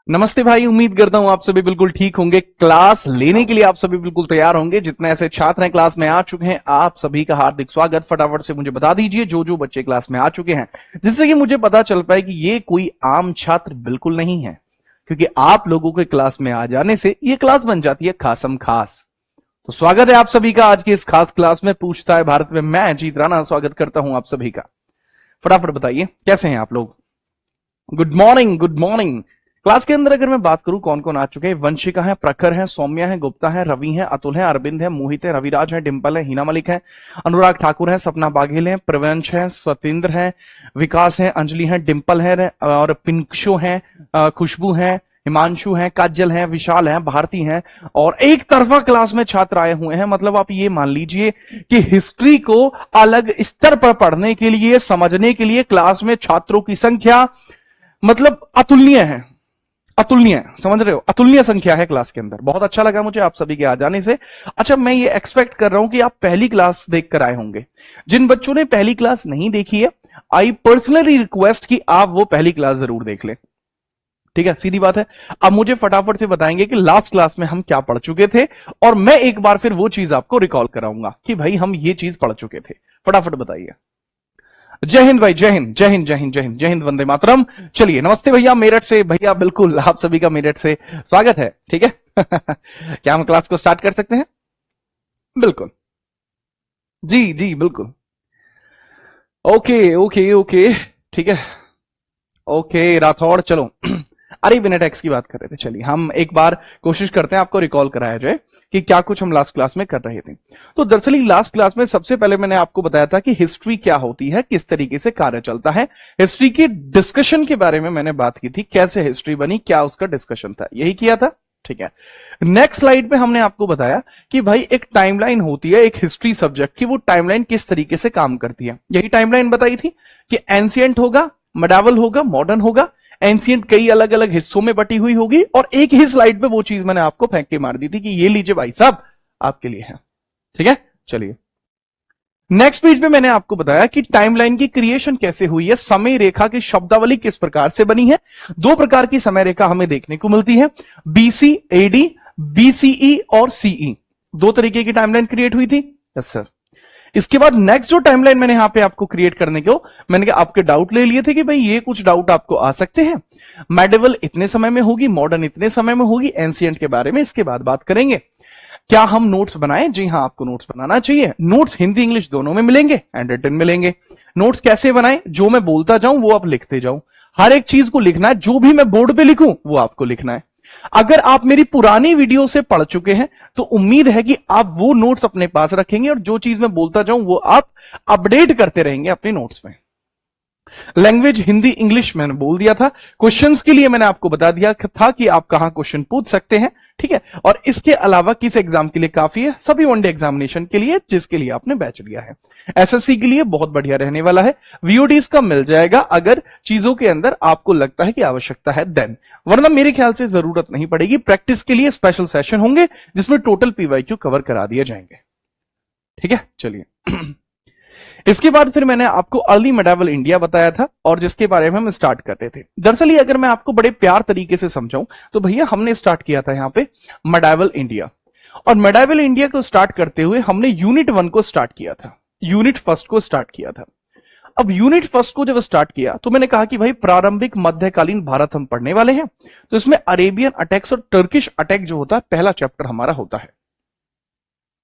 नमस्ते भाई। उम्मीद करता हूं आप सभी बिल्कुल ठीक होंगे। क्लास लेने के लिए आप सभी बिल्कुल तैयार होंगे। जितने ऐसे छात्र हैं क्लास में आ चुके हैं, आप सभी का हार्दिक स्वागत। फटाफट से मुझे बता दीजिए जो जो बच्चे क्लास में आ चुके हैं, जिससे कि मुझे पता चल पाए कि ये कोई आम छात्र बिल्कुल नहीं है, क्योंकि आप लोगों के क्लास में आ जाने से ये क्लास बन जाती है खासम खास। तो स्वागत है आप सभी का आज की इस खास क्लास में। पूछता है भारत में, मैं अजीत राणा स्वागत करता हूं आप सभी का। फटाफट बताइए कैसे हैं आप लोग। Good morning, good morning. Class के अंदर अगर मैं बात करूं कौन कौन आ चुके हैं, वंशिका है, प्रखर है, सौम्या है, गुप्ता है, रवि है, अतुल है, अरविंद है, मोहित है, रविराज है, डिंपल है, हिना मलिक है, अनुराग ठाकुर है, सपना बाघेल है, प्रवंश है, स्वतेंद्र है, विकास है, अंजलि है, डिंपल है और पिंकशो है, खुशबू है, हिमांशु है, काजल है, विशाल है, भारती है। और एक तरफा क्लास में छात्र आए हुए हैं। मतलब आप ये मान लीजिए कि हिस्ट्री को अलग स्तर पर पढ़ने के लिए, समझने के लिए क्लास में छात्रों की संख्या मतलब अतुलनीय है। अतुलनीय, समझ रहे हो, अतुलनीय संख्या है क्लास के अंदर। बहुत अच्छा लगा मुझे आप सभी के आ जाने से। अच्छा, मैं ये एक्सपेक्ट कर रहा हूं कि आप पहली क्लास देखकर आए होंगे। जिन बच्चों ने पहली क्लास नहीं देखी है, आई पर्सनली रिक्वेस्ट कि आप वो पहली क्लास जरूर देख लें। ठीक है, सीधी बात है। अब मुझे फटाफट से बताएंगे कि लास्ट क्लास में हम क्या पढ़ चुके थे, और मैं एक बार फिर वो चीज आपको रिकॉल कराऊंगा कि भाई हम ये चीज पढ़ चुके थे। फटाफट बताइए। जय हिंद भाई, जय हिंद, जय हिंद, जय हिंद, जय हिंद, जय हिंद, वंदे मातरम। चलिए, नमस्ते भैया मेरठ से। भैया बिल्कुल आप सभी का मेरठ से स्वागत है। ठीक है क्या हम क्लास को स्टार्ट कर सकते हैं? बिल्कुल, जी जी बिल्कुल। ओके ओके ओके, ठीक है। ओके राठौड़, चलो अरेबियन अटैक्स की बात कर रहे थे। चलिए हम एक बार कोशिश करते हैं आपको रिकॉल कराया जाए कि क्या कुछ हम लास्ट क्लास में कर रहे थे। तो दरअसल लास्ट क्लास में सबसे पहले मैंने आपको बताया था कि हिस्ट्री क्या होती है, किस तरीके से कार्य चलता है। हिस्ट्री की डिस्कशन के बारे में मैंने बात की थी, कैसे हिस्ट्री बनी, क्या उसका डिस्कशन था, यही किया था। ठीक है, नेक्स्ट स्लाइड पे हमने आपको बताया कि भाई एक टाइमलाइन होती है एक हिस्ट्री सब्जेक्ट की, वो टाइमलाइन किस तरीके से काम करती है। यही टाइमलाइन बताई थी कि एंशिएंट होगा, मेडावल होगा, मॉडर्न होगा। एंशिएंट कई अलग अलग हिस्सों में बटी हुई होगी, और एक ही स्लाइड पे वो चीज मैंने आपको फेंक के मार दी थी कि ये लीजिए भाई साहब आपके लिए है। ठीक है, चलिए नेक्स्ट पेज पे मैंने आपको बताया कि टाइमलाइन की क्रिएशन कैसे हुई है, समय रेखा की शब्दावली किस प्रकार से बनी है। दो प्रकार की समय रेखा हमें देखने को मिलती है, बीसी एडी, बीसीई और सीई। दो तरीके की टाइमलाइन क्रिएट हुई थी। Yes sir. इसके बाद नेक्स्ट जो टाइमलाइन मैंने यहां पे आपको क्रिएट करने को, मैंने कहा आपके डाउट ले लिए थे कि भाई ये कुछ डाउट आपको आ सकते हैं। मेडिवल इतने समय में होगी, मॉडर्न इतने समय में होगी, एंशिएंट के बारे में इसके बाद बात करेंगे। क्या हम नोट्स बनाएं? जी हां, आपको नोट्स बनाना चाहिए। नोट्स हिंदी इंग्लिश दोनों में मिलेंगे, हैंड रिटन मिलेंगे। नोट्स कैसे बनाएं? जो मैं बोलता जाऊं वो आप लिखते जाओ। हर एक चीज को लिखना है, जो भी मैं बोर्ड पे लिखूं वो आपको लिखना है। अगर आप मेरी पुरानी वीडियो से पढ़ चुके हैं तो उम्मीद है कि आप वो नोट्स अपने पास रखेंगे, और जो चीज मैं बोलता जाऊं वो आप अपडेट करते रहेंगे अपने नोट्स में। लैंग्वेज हिंदी इंग्लिश मैंने बोल दिया था। क्वेश्चंस के लिए मैंने आपको बता दिया था कि आप कहां क्वेश्चन पूछ सकते हैं। ठीक है, और इसके अलावा किस एग्जाम के लिए काफी है? सभी वनडे एग्जामिनेशन के लिए, जिसके लिए आपने बैच लिया है। एसएससी के लिए बहुत बढ़िया रहने वाला है। वीओडीज का मिल जाएगा अगर चीजों के अंदर आपको लगता है कि आवश्यकता है देन, वरना मेरे ख्याल से जरूरत नहीं पड़ेगी। प्रैक्टिस के लिए स्पेशल सेशन होंगे जिसमें टोटल पीवाईक्यू कवर करा दिए जाएंगे। ठीक है, चलिए इसके बाद फिर मैंने आपको अर्ली मेडावल इंडिया बताया था, और जिसके बारे में हम स्टार्ट कर रहे थे। दरअसल ये अगर मैं आपको बड़े प्यार तरीके से समझाऊं तो भैया हमने स्टार्ट किया था यहां पे मेडावल इंडिया, और मेडावल इंडिया को स्टार्ट करते हुए हमने यूनिट 1 को स्टार्ट किया था, यूनिट फर्स्ट को स्टार्ट किया था। अब यूनिट फर्स्ट को जब स्टार्ट किया तो मैंने कहा कि भाई प्रारंभिक मध्यकालीन भारत हम पढ़ने वाले हैं, तो इसमें अरेबियन अटैक्स और टर्किश अटैक जो होता है पहला चैप्टर हमारा होता है।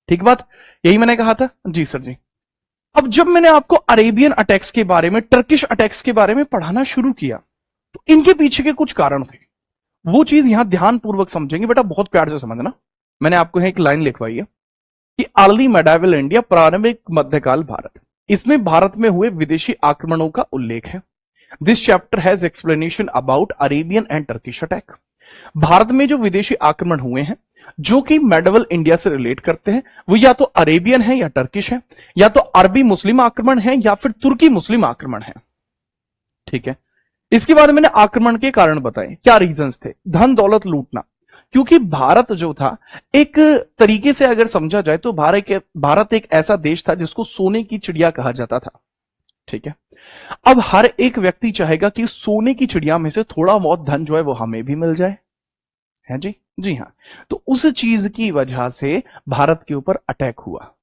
ठीक बात, यही मैंने कहा था। जी सर जी। अब जब मैंने आपको अरेबियन अटैक्स के बारे में, टर्किश अटैक्स के बारे में पढ़ाना शुरू किया तो इनके पीछे के कुछ कारण थे। वो चीज यहां ध्यानपूर्वक समझेंगे बेटा, बहुत प्यार से समझना। मैंने आपको एक लाइन लिखवाई है कि अर्ली मेडावल इंडिया, प्रारंभिक मध्यकाल भारत। इसमें भारत में हुए विदेशी आक्रमणों का उल्लेख है। This chapter has explanation about Arabian and Turkish attack. Bharat में जो विदेशी आक्रमण हुए हैं जो कि मेडावल इंडिया से रिलेट करते हैं, वो या तो अरेबियन है या टर्किश है, या तो अरबी मुस्लिम आक्रमण है या फिर तुर्की मुस्लिम आक्रमण है। ठीक है, इसके बाद मैंने आक्रमण के कारण बताए, क्या रीजंस थे। धन दौलत लूटना, क्योंकि भारत जो था एक तरीके से अगर समझा जाए तो भारत एक ऐसा देश था जिसको सोने की चिड़िया कहा जाता था। ठीक है। अब हर एक व्यक्ति चाहेगा कि सोने की चिड़िया में से थोड़ा बहुत धन जो है वो हमें भी मिल जाए, है जी, जी हां। तो उस चीज की वजह से भारत के ऊपर अटैक हुआ।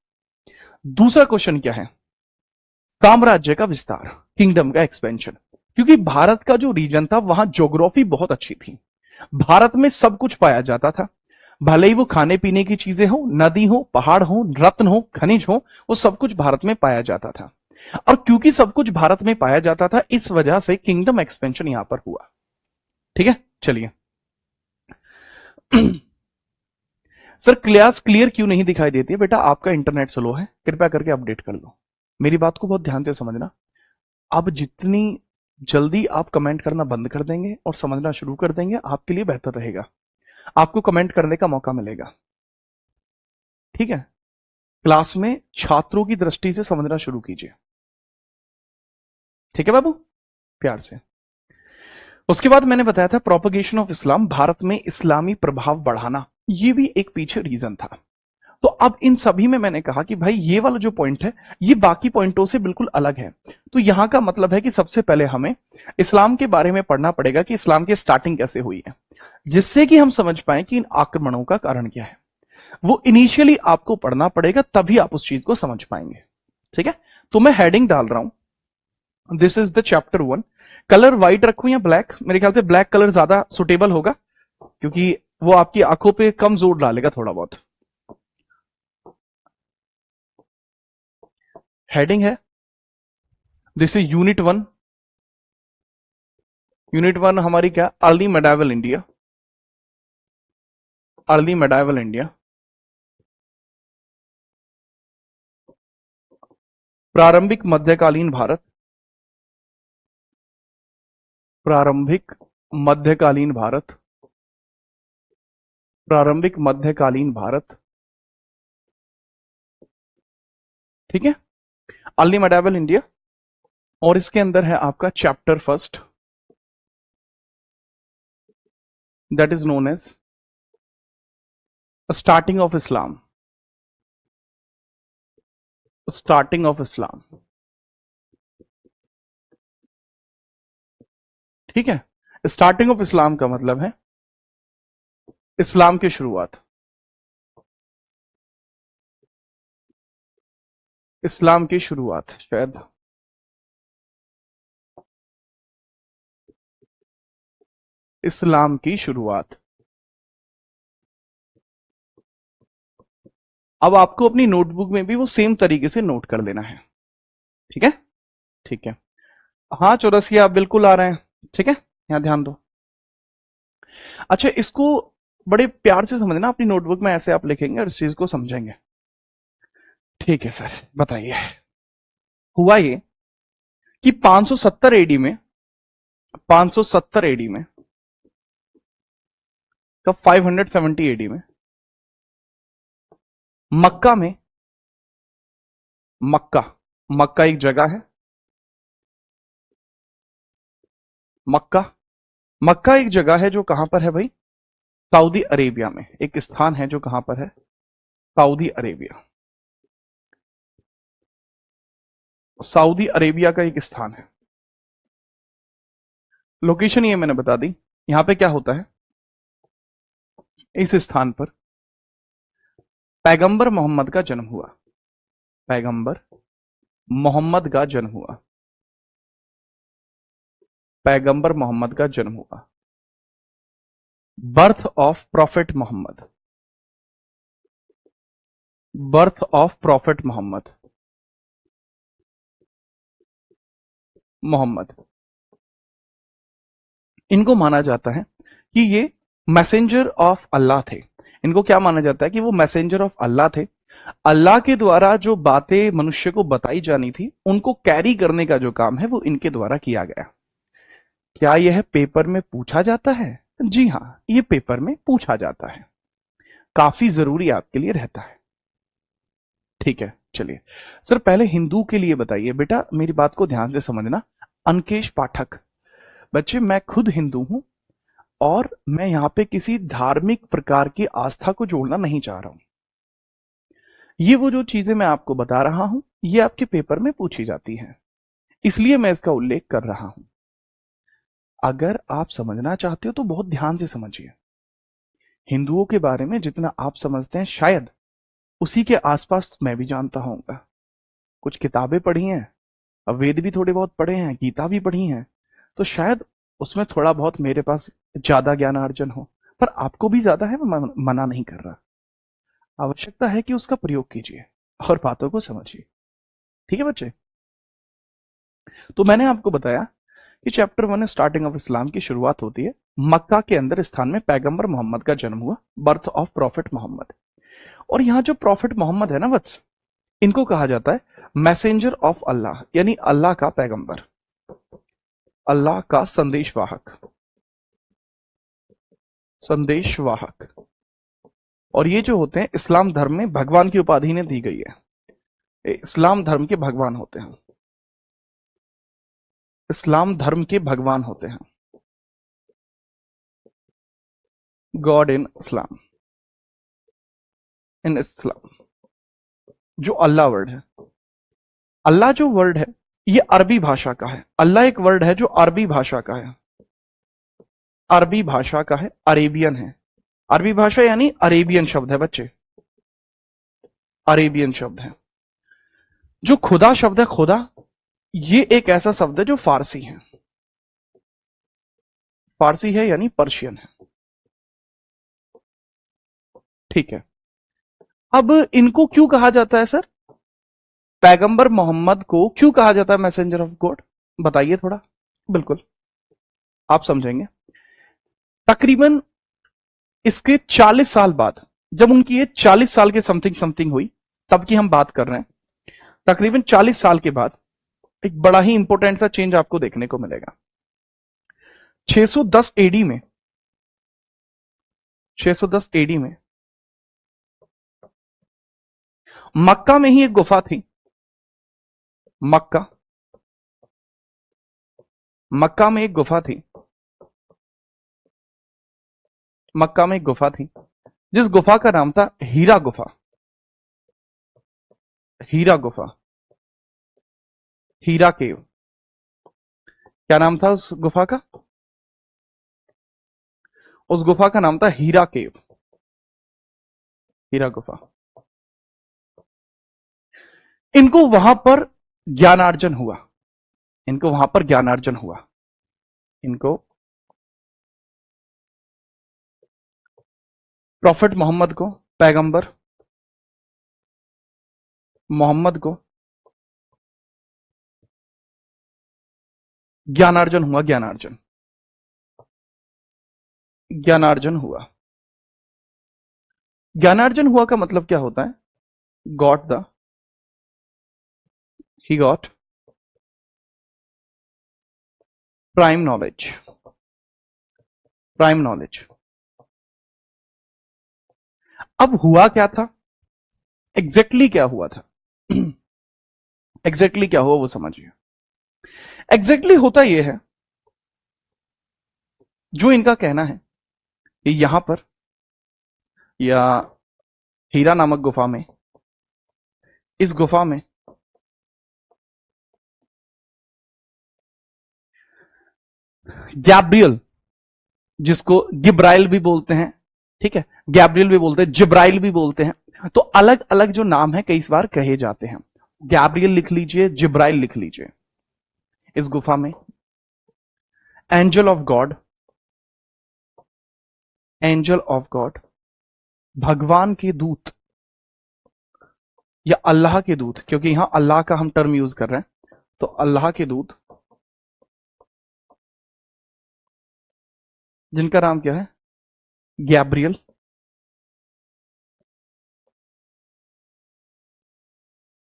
दूसरा क्वेश्चन क्या है? साम्राज्य का विस्तार, किंगडम का एक्सपेंशन। क्योंकि भारत का जो रीजन था वहां ज्योग्राफी बहुत अच्छी थी, भारत में सब कुछ पाया जाता था, भले ही वो खाने पीने की चीजें हो, नदी हो, पहाड़ हो, रत्न हो, खनिज हो, वो सब कुछ भारत में पाया जाता था। और क्योंकि सब कुछ भारत में पाया जाता था, इस वजह से किंगडम एक्सपेंशन यहां पर हुआ। ठीक है, चलिए। सर क्लास क्लियर क्यों नहीं दिखाई देती है? बेटा आपका इंटरनेट स्लो है, कृपया करके अपडेट कर लो। मेरी बात को बहुत ध्यान से समझना। अब जितनी जल्दी आप कमेंट करना बंद कर देंगे और समझना शुरू कर देंगे, आपके लिए बेहतर रहेगा, आपको कमेंट करने का मौका मिलेगा। ठीक है, क्लास में छात्रों की दृष्टि से समझना शुरू कीजिए। ठीक है बाबू, प्यार से। उसके बाद मैंने बताया था प्रोपगेशन ऑफ इस्लाम, भारत में इस्लामी प्रभाव बढ़ाना, ये भी एक पीछे रीजन था। तो अब इन सभी में मैंने कहा कि भाई ये वाला जो पॉइंट है ये बाकी पॉइंटों से बिल्कुल अलग है। तो यहां का मतलब है कि सबसे पहले हमें इस्लाम के बारे में पढ़ना पड़ेगा कि इस्लाम की स्टार्टिंग कैसे हुई है, जिससे कि हम समझ पाए कि इन आक्रमणों का कारण क्या है। वो इनिशियली आपको पढ़ना पड़ेगा, तभी आप उस चीज को समझ पाएंगे। ठीक है, तो मैं हेडिंग डाल रहा हूं, this is the chapter 1। Colour white रखूं या ब्लैक? मेरे ख्याल से ब्लैक कलर ज्यादा सुटेबल होगा, क्योंकि वो आपकी आंखों पे कम जोर डालेगा थोड़ा बहुत। हेडिंग है, दिस इज यूनिट 1। यूनिट 1 हमारी क्या? Early medieval India. Early medieval India, प्रारंभिक मध्यकालीन भारत। प्रारंभिक मध्यकालीन भारत, प्रारंभिक मध्यकालीन भारत। ठीक है, अर्ली मेडाइवल इंडिया। और इसके अंदर है आपका chapter first, that is known as starting of Islam. Starting of Islam. ठीक है, स्टार्टिंग ऑफ इस्लाम का मतलब है इस्लाम की शुरुआत। इस्लाम की शुरुआत, शायद इस्लाम की शुरुआत। अब आपको अपनी नोटबुक में भी वो सेम तरीके से नोट कर लेना है। ठीक है, ठीक है। हाँ चौरसिया, आप बिल्कुल आ रहे हैं। ठीक है, यहां ध्यान दो। अच्छा, इसको बड़े प्यार से समझना, अपनी नोटबुक में ऐसे आप लिखेंगे और इस चीज को समझेंगे। ठीक है सर, बताइए। हुआ ये कि 570 एडी में, 570 एडी में, कब? 570 एडी में मक्का में, मक्का, मक्का एक जगह है, मक्का, मक्का एक जगह है जो कहां पर है भाई? सऊदी अरेबिया में। एक स्थान है जो कहां पर है? Saudi Arabia. सऊदी अरेबिया का एक स्थान है। लोकेशन ये मैंने बता दी। यहां पे क्या होता है? इस स्थान पर पैगंबर मोहम्मद का जन्म हुआ। पैगंबर मोहम्मद का जन्म हुआ। पैगंबर मोहम्मद का जन्म हुआ। Birth of prophet Muhammad. Birth of prophet Muhammad. Muhammad, इनको माना जाता है कि ये मैसेंजर ऑफ अल्लाह थे। इनको क्या माना जाता है? कि वो मैसेंजर ऑफ अल्लाह थे। अल्लाह के द्वारा जो बातें मनुष्य को बताई जानी थी, उनको कैरी करने का जो काम है वो इनके द्वारा किया गया। क्या यह पेपर में पूछा जाता है? जी हां, ये पेपर में पूछा जाता है, काफी जरूरी आपके लिए रहता है। ठीक है, चलिए। सर पहले हिंदू के लिए बताइए। बेटा मेरी बात को ध्यान से समझना, अनकेश पाठक। बच्चे मैं खुद हिंदू हूं और मैं यहां पे किसी धार्मिक प्रकार की आस्था को जोड़ना नहीं चाह रहा हूं। ये वो जो चीजें मैं आपको बता रहा हूं, ये आपके पेपर में पूछी जाती हैं। इसलिए मैं इसका उल्लेख कर रहा हूं। अगर आप समझना चाहते हो तो बहुत ध्यान से समझिए। हिंदुओं के बारे में जितना आप समझते हैं शायद उसी के आसपास मैं भी जानता होऊंगा। कुछ किताबें पढ़ी हैं, अब वेद भी थोड़े बहुत पढ़े हैं, गीता भी पढ़ी हैं, तो शायद उसमें थोड़ा बहुत मेरे पास ज्यादा ज्ञानार्जन हो। पर आपको भी ज्यादा है, मैं मना नहीं कर रहा। आवश्यकता है कि उसका प्रयोग कीजिए और बातों को समझिए। ठीक है बच्चे? तो मैंने आपको बताया कि चैप्टर 1 स्टार्टिंग ऑफ इस्लाम की शुरुआत होती है मक्का के अंदर स्थान में पैगंबर मोहम्मद का जन्म हुआ, बर्थ ऑफ प्रॉफिट मोहम्मद। और यहां जो प्रॉफिट मोहम्मद है ना वत्स, इनको कहा जाता है मैसेंजर ऑफ अल्लाह, यानी अल्लाह का पैगंबर, अल्लाह का संदेशवाहक, संदेशवाहक। और ये जो होते हैं इस्लाम धर्म में भगवान की उपाधि ने दी गई है, ये इस्लाम धर्म के भगवान होते हैं, इस्लाम धर्म के भगवान होते हैं, गॉड इन इस्लाम, इन इस्लाम। जो अल्लाह वर्ड है, अल्लाह जो वर्ड है ये अरबी भाषा का है। अल्लाह एक वर्ड है जो अरबी भाषा का है, अरबी भाषा का है, अरेबियन है। अरबी भाषा यानी अरेबियन शब्द है बच्चे, अरेबियन शब्द है। जो खुदा शब्द है, खुदा, ये एक ऐसा शब्द है जो फारसी है, फारसी है यानी पर्शियन है। ठीक है। अब इनको क्यों कहा जाता है सर, पैगंबर मोहम्मद को क्यों कहा जाता है मैसेंजर ऑफ गॉड, बताइए थोड़ा। बिल्कुल आप समझेंगे। तकरीबन इसके 40 साल बाद, जब उनकी ये 40 साल के समथिंग समथिंग हुई, तब की हम बात कर रहे हैं, तकरीबन 40 साल के बाद एक बड़ा ही इंपॉर्टेंट सा चेंज आपको देखने को मिलेगा। 610 एडी में, 610 एडी में मक्का में ही एक गुफा थी, मक्का, मक्का में एक गुफा थी, मक्का में एक गुफा थी, जिस गुफा का नाम था हीरा गुफा, हीरा गुफा, हीरा केव। क्या नाम था उस गुफा का? उस गुफा का नाम था हीरा केव, हीरा गुफा। इनको वहां पर ज्ञानार्जन हुआ, इनको वहां पर ज्ञानार्जन हुआ। इनको प्रॉफिट मोहम्मद को, पैगंबर मोहम्मद को ज्ञानार्जन हुआ, ज्ञानार्जन, ज्ञानार्जन हुआ। ज्ञानार्जन हुआ का मतलब क्या होता है? Got the, he got prime knowledge, prime knowledge. अब हुआ क्या था, एग्जैक्टली क्या हुआ था, एग्जैक्टली क्या हुआ वो समझिए। एग्जैक्टली होता यह है, जो इनका कहना है कि यहां पर या हीरा नामक गुफा में, इस गुफा में गैब्रियल, जिसको गिब्राइल भी बोलते हैं, ठीक है, गैब्रियल भी बोलते हैं, जिब्राइल भी बोलते हैं, तो अलग अलग जो नाम है कई बार कहे जाते हैं। गैब्रियल लिख लीजिए, जिब्राइल लिख लीजिए। इस गुफा में angel of God, angel of God, भगवान के दूत या अल्लाह के दूत, क्योंकि यहां अल्लाह का हम टर्म यूज कर रहे हैं, तो अल्लाह के दूत, जिनका नाम क्या है? गैब्रियल,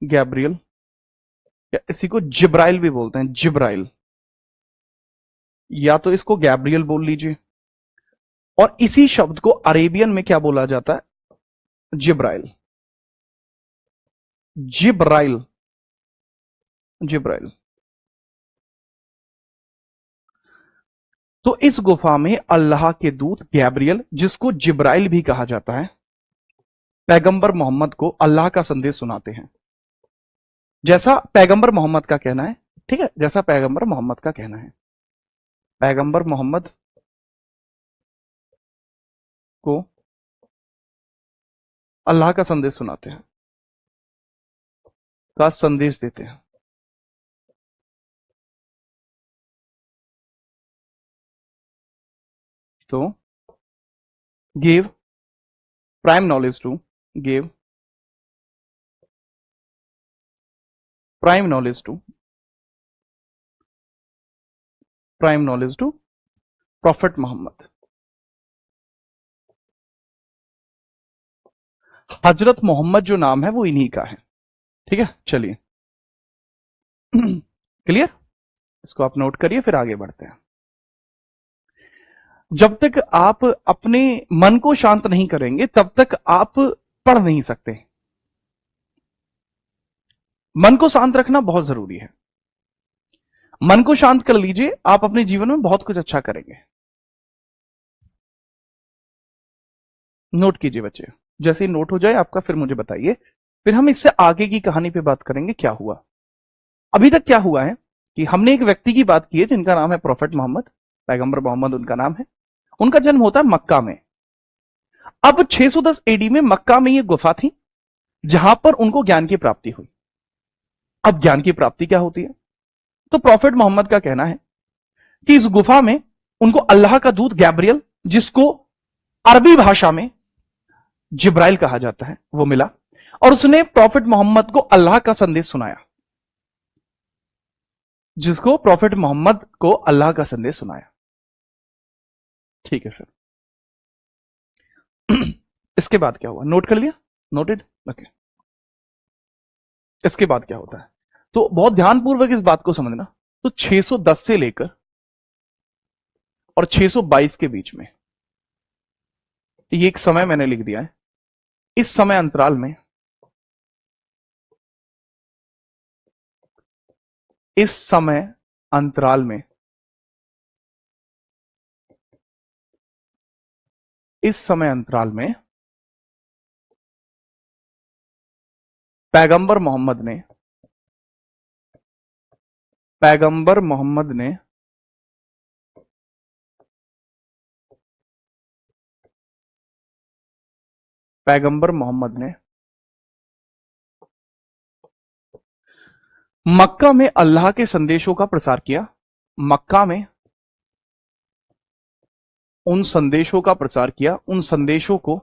गैब्रियल, या इसी को जिब्राइल भी बोलते हैं, जिब्राइल, या तो इसको गैब्रियल बोल लीजिए, और इसी शब्द को अरेबियन में क्या बोला जाता है? जिब्राइल, जिब्राइल, जिब्राइल। तो इस गुफा में अल्लाह के दूत गैब्रियल, जिसको जिब्राइल भी कहा जाता है, पैगंबर मोहम्मद को अल्लाह का संदेश सुनाते हैं। जैसा पैगंबर मोहम्मद का कहना है ठीक है, जैसा पैगंबर मोहम्मद का कहना है। पैगंबर मोहम्मद को अल्लाह का संदेश सुनाते हैं, का संदेश देते हैं। तो give prime knowledge to, give prime knowledge to, prime knowledge to prophet Muhammad. हजरत मोहम्मद जो नाम है वो इन्हीं का है। ठीक है, चलिए क्लियर, इसको आप नोट करिए, फिर आगे बढ़ते हैं। जब तक आप अपने मन को शांत नहीं करेंगे तब तक आप पढ़ नहीं सकते। मन को शांत रखना बहुत जरूरी है। मन को शांत कर लीजिए, आप अपने जीवन में बहुत कुछ अच्छा करेंगे। नोट कीजिए बच्चे, जैसे ही नोट हो जाए आपका फिर मुझे बताइए, फिर हम इससे आगे की कहानी पे बात करेंगे क्या हुआ। अभी तक क्या हुआ है कि हमने एक व्यक्ति की बात की है जिनका नाम है प्रॉफिट मोहम्मद, पैगंबर मोहम्मद उनका नाम है। उनका जन्म होता है मक्का में। अब 610 एडी में मक्का में ये गुफा थी जहां पर उनको ज्ञान की प्राप्ति हुई। अब ज्ञान की प्राप्ति क्या होती है, तो प्रॉफिट मोहम्मद का कहना है कि इस गुफा में उनको अल्लाह का दूत गैब्रियल, जिसको अरबी भाषा में जिब्राइल कहा जाता है, वो मिला और उसने प्रॉफिट मोहम्मद को अल्लाह का संदेश सुनाया। जिसको प्रॉफिट मोहम्मद को अल्लाह का संदेश सुनाया। ठीक है सर। इसके बाद क्या हुआ, नोट कर लिया, नोटेड, ओके। इसके बाद क्या होता है, तो बहुत ध्यानपूर्वक इस बात को समझना। तो 610 से लेकर और 622 के बीच में, ये एक समय मैंने लिख दिया है। इस समय अंतराल में, इस समय अंतराल में, इस समय अंतराल में पैगंबर मोहम्मद ने, पैगंबर मोहम्मद ने पैगंबर मोहम्मद ने मक्का में अल्लाह के संदेशों का प्रसार किया। मक्का में उन संदेशों का प्रचार किया, उन संदेशों को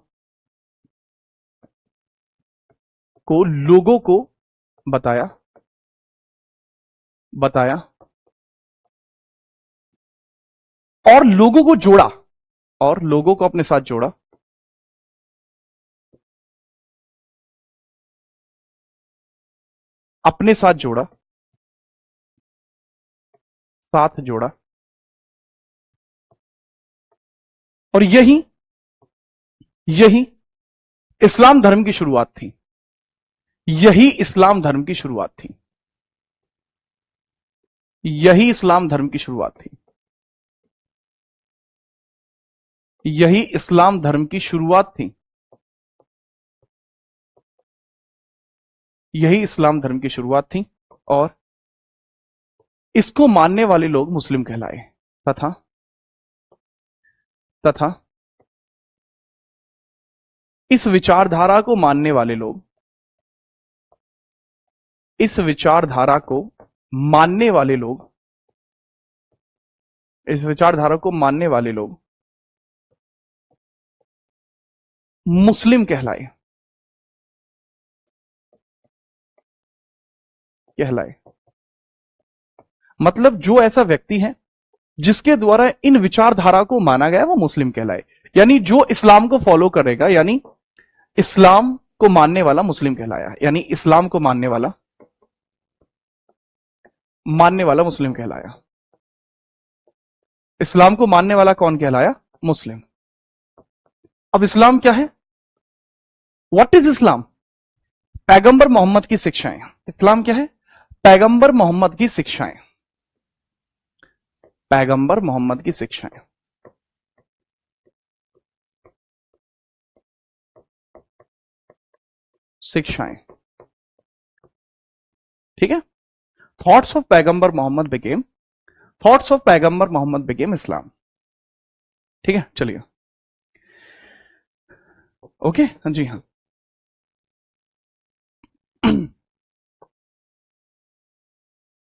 लोगों को बताया, बताया और लोगों को जोड़ा, और लोगों को अपने साथ जोड़ा। अपने साथ जोड़ा, साथ जोड़ा। और यही यही इस्लाम धर्म की शुरुआत थी। यही इस्लाम धर्म की शुरुआत थी। यही इस्लाम धर्म की शुरुआत थी। यही इस्लाम धर्म की शुरुआत थी। यही इस्लाम धर्म की शुरुआत थी और इसको मानने वाले लोग मुस्लिम कहलाए। तथा तथा इस विचारधारा को मानने वाले लोग, इस विचारधारा को मानने वाले लोग, इस विचारधारा को मानने वाले लोग मुस्लिम कहलाए, कहलाए। मतलब जो ऐसा व्यक्ति है जिसके द्वारा इन विचारधारा को माना गया वो मुस्लिम कहलाए। यानी जो इस्लाम को फॉलो करेगा, यानी इस्लाम को मानने वाला मुस्लिम कहलाया। यानी इस्लाम को मानने वाला मुस्लिम कहलाया। इस्लाम को मानने वाला कौन कहलाया, मुस्लिम। अब इस्लाम क्या है, व्हाट इज इस्लाम, पैगंबर मोहम्मद की शिक्षाएं। इस्लाम क्या है, पैगंबर मोहम्मद की शिक्षाएं, पैगंबर मोहम्मद की शिक्षाएं। शिक्षाएं, ठीक है। थॉट्स ऑफ पैगंबर मोहम्मद बिकेम इस्लाम। ठीक है, चलिए। ओके, हाँ जी, हाँ।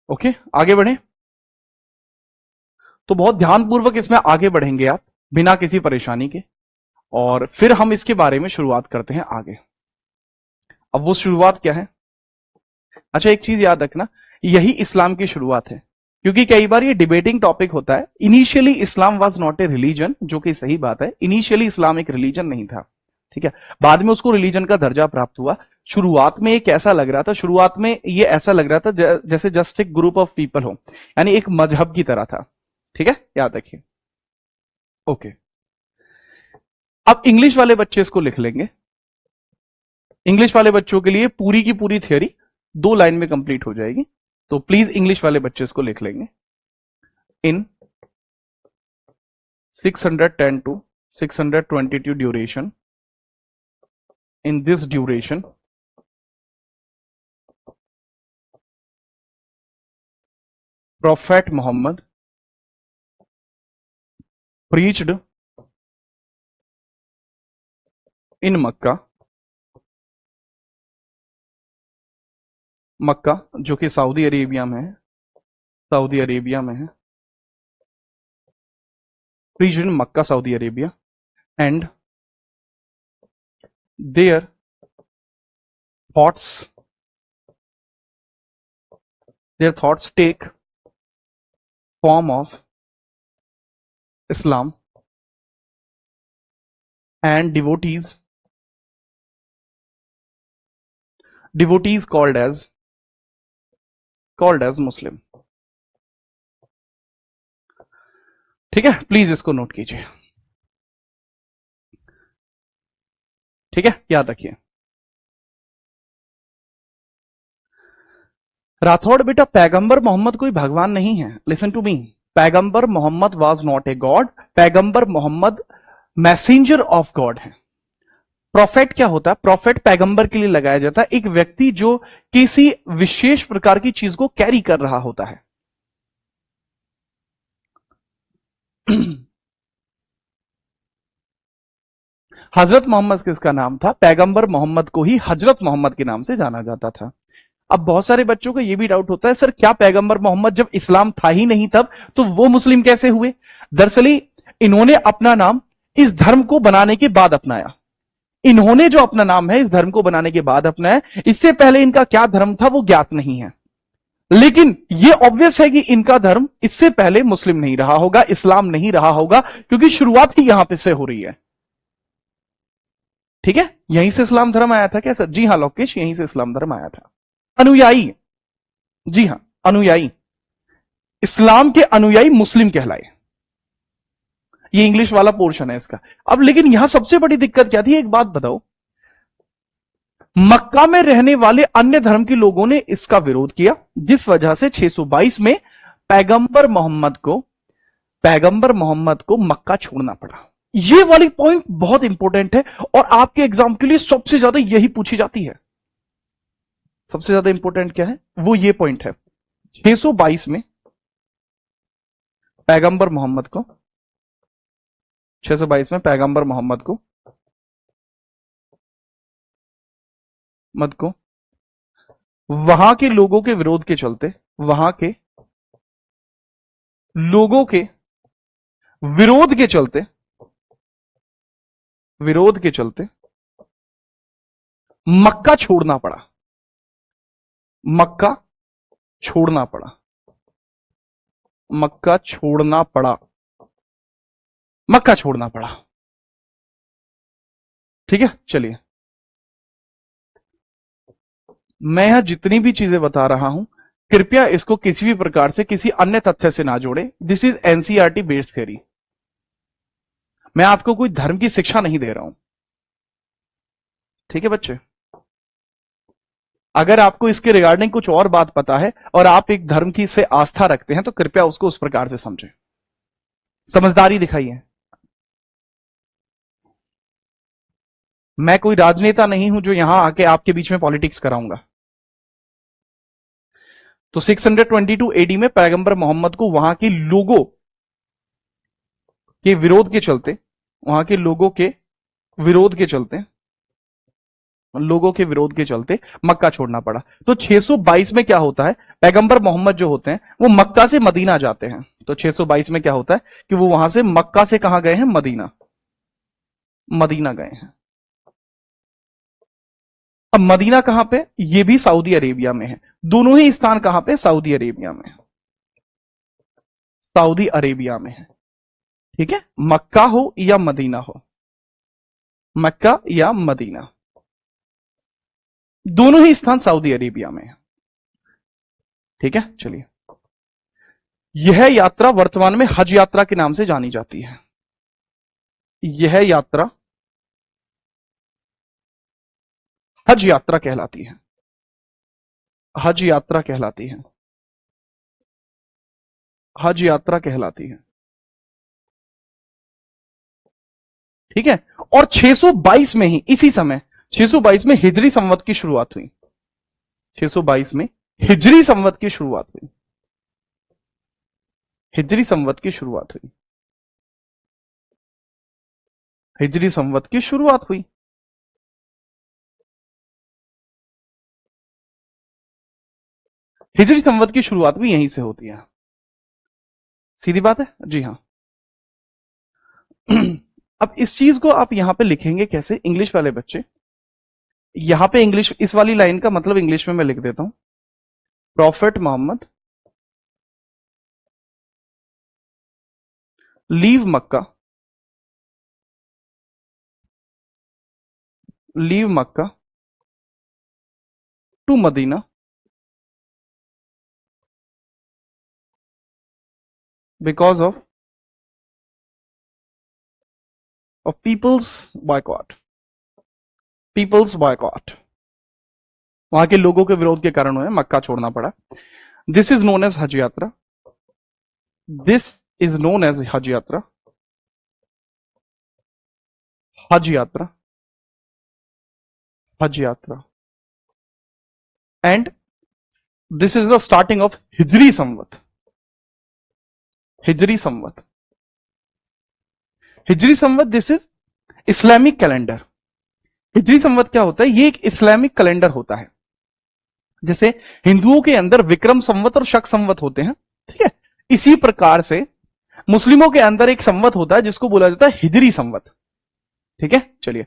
ओके, आगे बढ़े। तो बहुत ध्यानपूर्वक इसमें आगे बढ़ेंगे आप, बिना किसी परेशानी के, और फिर हम इसके बारे में शुरुआत करते हैं आगे। अब वो शुरुआत क्या है? अच्छा, एक चीज याद रखना, यही इस्लाम की शुरुआत है, क्योंकि कई बार ये डिबेटिंग टॉपिक होता है। Initially Islam was not A religion, जो कि सही बात है। इनिशियली इस्लाम एक रिलीजन नहीं था, ठीक है। बाद में उसको रिलीजन का दर्जा प्राप्त हुआ। शुरुआत में एक ऐसा लग रहा था, शुरुआत में ये ऐसा लग रहा था जैसे जस्ट एक ग्रुप ऑफ पीपल हो, यानी एक मजहब की तरह था। ठीक है, याद रखिए। ओके, अब इंग्लिश वाले बच्चे इसको लिख लेंगे। इंग्लिश वाले बच्चों के लिए पूरी की पूरी थ्योरी 2 लाइन में कंप्लीट हो जाएगी, तो प्लीज इंग्लिश वाले बच्चे इसको लिख लेंगे। इन 610 to 622 duration, in this duration, Prophet Muhammad preached in Makkah, मक्का जो कि सऊदी अरेबिया में है, सऊदी अरेबिया में है, preached in Makkah, Saudi Arabia, and their thoughts take form of Islam, and devotees called as Muslim। ठीक है, please इसको note कीजिए। ठीक है, याद रखिए। राठौड़ बेटा, पैगंबर मोहम्मद कोई भगवान नहीं है। लिसन टू मी, पैगंबर Muhammad was not a god. पैगंबर मोहम्मद मैसेंजर ऑफ गॉड है। प्रोफेट क्या होता है? प्रोफेट पैगंबर के लिए लगाया जाता है, एक व्यक्ति जो किसी विशेष प्रकार की चीज को कैरी कर रहा होता है। हजरत मोहम्मद किसका नाम था? पैगंबर मोहम्मद को ही हजरत मोहम्मद के नाम से जाना जाता था। अब बहुत सारे बच्चों को यह भी डाउट होता है, सर क्या पैगंबर मोहम्मद जब इस्लाम था ही नहीं तब, तो वो मुस्लिम कैसे हुए? दरअसल इन्होंने अपना नाम इस धर्म को बनाने के बाद अपनाया। इन्होंने जो अपना नाम है इस धर्म को बनाने के बाद अपनाया। इससे पहले इनका क्या धर्म था वो ज्ञात नहीं है, लेकिन यह ऑब्वियस है कि इनका धर्म इससे पहले मुस्लिम नहीं रहा होगा, इस्लाम नहीं रहा होगा, क्योंकि शुरुआत ही यहां पे से हो रही है। ठीक है, यहीं से इस्लाम धर्म आया था क्या सर? जी हां लोकेश, यहीं से इस्लाम धर्म आया था। अनुयायी, जी हां, अनुयायी, इस्लाम के अनुयायी मुस्लिम कहलाए। ये इंग्लिश वाला पोर्शन है इसका। अब लेकिन यहां सबसे बड़ी दिक्कत क्या थी, एक बात बताओ, मक्का में रहने वाले अन्य धर्म के लोगों ने इसका विरोध किया, जिस वजह से 622 में पैगंबर मोहम्मद को मक्का छोड़ना पड़ा। ये वाली पॉइंट बहुत इंपॉर्टेंट है और आपके एग्जाम के लिए सबसे ज्यादा यही पूछी जाती है। सबसे ज्यादा इंपॉर्टेंट क्या है? वो ये पॉइंट है। 622 में पैगंबर मोहम्मद को 622 में पैगंबर मोहम्मद को वहां के लोगों के विरोध के चलते, वहां के लोगों के विरोध के चलते मक्का छोड़ना पड़ा। मक्का छोड़ना पड़ा। ठीक है, चलिए, मैं यहां जितनी भी चीजें बता रहा हूं, कृपया इसको किसी भी प्रकार से किसी अन्य तथ्य से ना जोड़ें। This is NCERT based theory. मैं आपको कोई धर्म की शिक्षा नहीं दे रहा हूं। ठीक है बच्चे, अगर आपको इसके रिगार्डिंग कुछ और बात पता है और आप एक धर्म की से आस्था रखते हैं, तो कृपया उसको उस प्रकार से समझें, समझदारी दिखाइए। मैं कोई राजनेता नहीं हूं जो यहां आके आपके बीच में पॉलिटिक्स कराऊंगा। तो 622 एडी में पैगंबर मोहम्मद को वहां के लोगों के विरोध के चलते, वहां के लोगों के विरोध के चलते, मक्का छोड़ना पड़ा। तो 622 में क्या होता है, पैगंबर मोहम्मद जो होते हैं वो मक्का से मदीना जाते हैं। तो 622 में क्या होता है कि वो वहां से मक्का से कहां गए हैं, मदीना गए हैं। अब मदीना कहां पे, ये भी सऊदी अरेबिया में है। दोनों ही स्थान कहां पे, सऊदी अरेबिया में है। ठीक है, मक्का हो या मदीना हो, मक्का या मदीना, दोनों ही स्थान सऊदी अरेबिया में है। ठीक है, चलिए, यह यात्रा वर्तमान में हज यात्रा के नाम से जानी जाती है। यह यात्रा हज यात्रा कहलाती है। हज यात्रा कहलाती है। हज यात्रा कहलाती है। ठीक है, और 622 में ही, इसी समय 622 में हिजरी संवत की शुरुआत हुई। 622 में हिजरी संवत की शुरुआत हुई। हिजरी संवत की शुरुआत हुई। हिजरी संवत की शुरुआत हुई। हिजरी संवत की शुरुआत भी यहीं से होती है। सीधी बात है जी हाँ। अब इस चीज को आप यहां पे लिखेंगे कैसे, इंग्लिश वाले बच्चे, यहां पे इंग्लिश, इस वाली लाइन का मतलब इंग्लिश में मैं लिख देता हूं, prophet Muhammad leave Mecca to Medina because of people's boycott. वहां के लोगों के विरोध के कारण उन्हें मक्का छोड़ना पड़ा। दिस इज नोन एज हज यात्रा। दिस इज नोन एज हज यात्रा। हज यात्रा, हज यात्रा। And this is the starting of Hijri Samvat. Hijri Samvat, Hijri Samvat, this is Islamic calendar. Hijri Samvat क्या होता है, ये एक इस्लामिक कैलेंडर होता है। जैसे हिंदुओं के अंदर विक्रम संवत और शक संवत होते हैं, ठीक है, इसी प्रकार से मुस्लिमों के अंदर एक संवत होता है जिसको बोला जाता है हिजरी संवत। ठीक है, चलिए,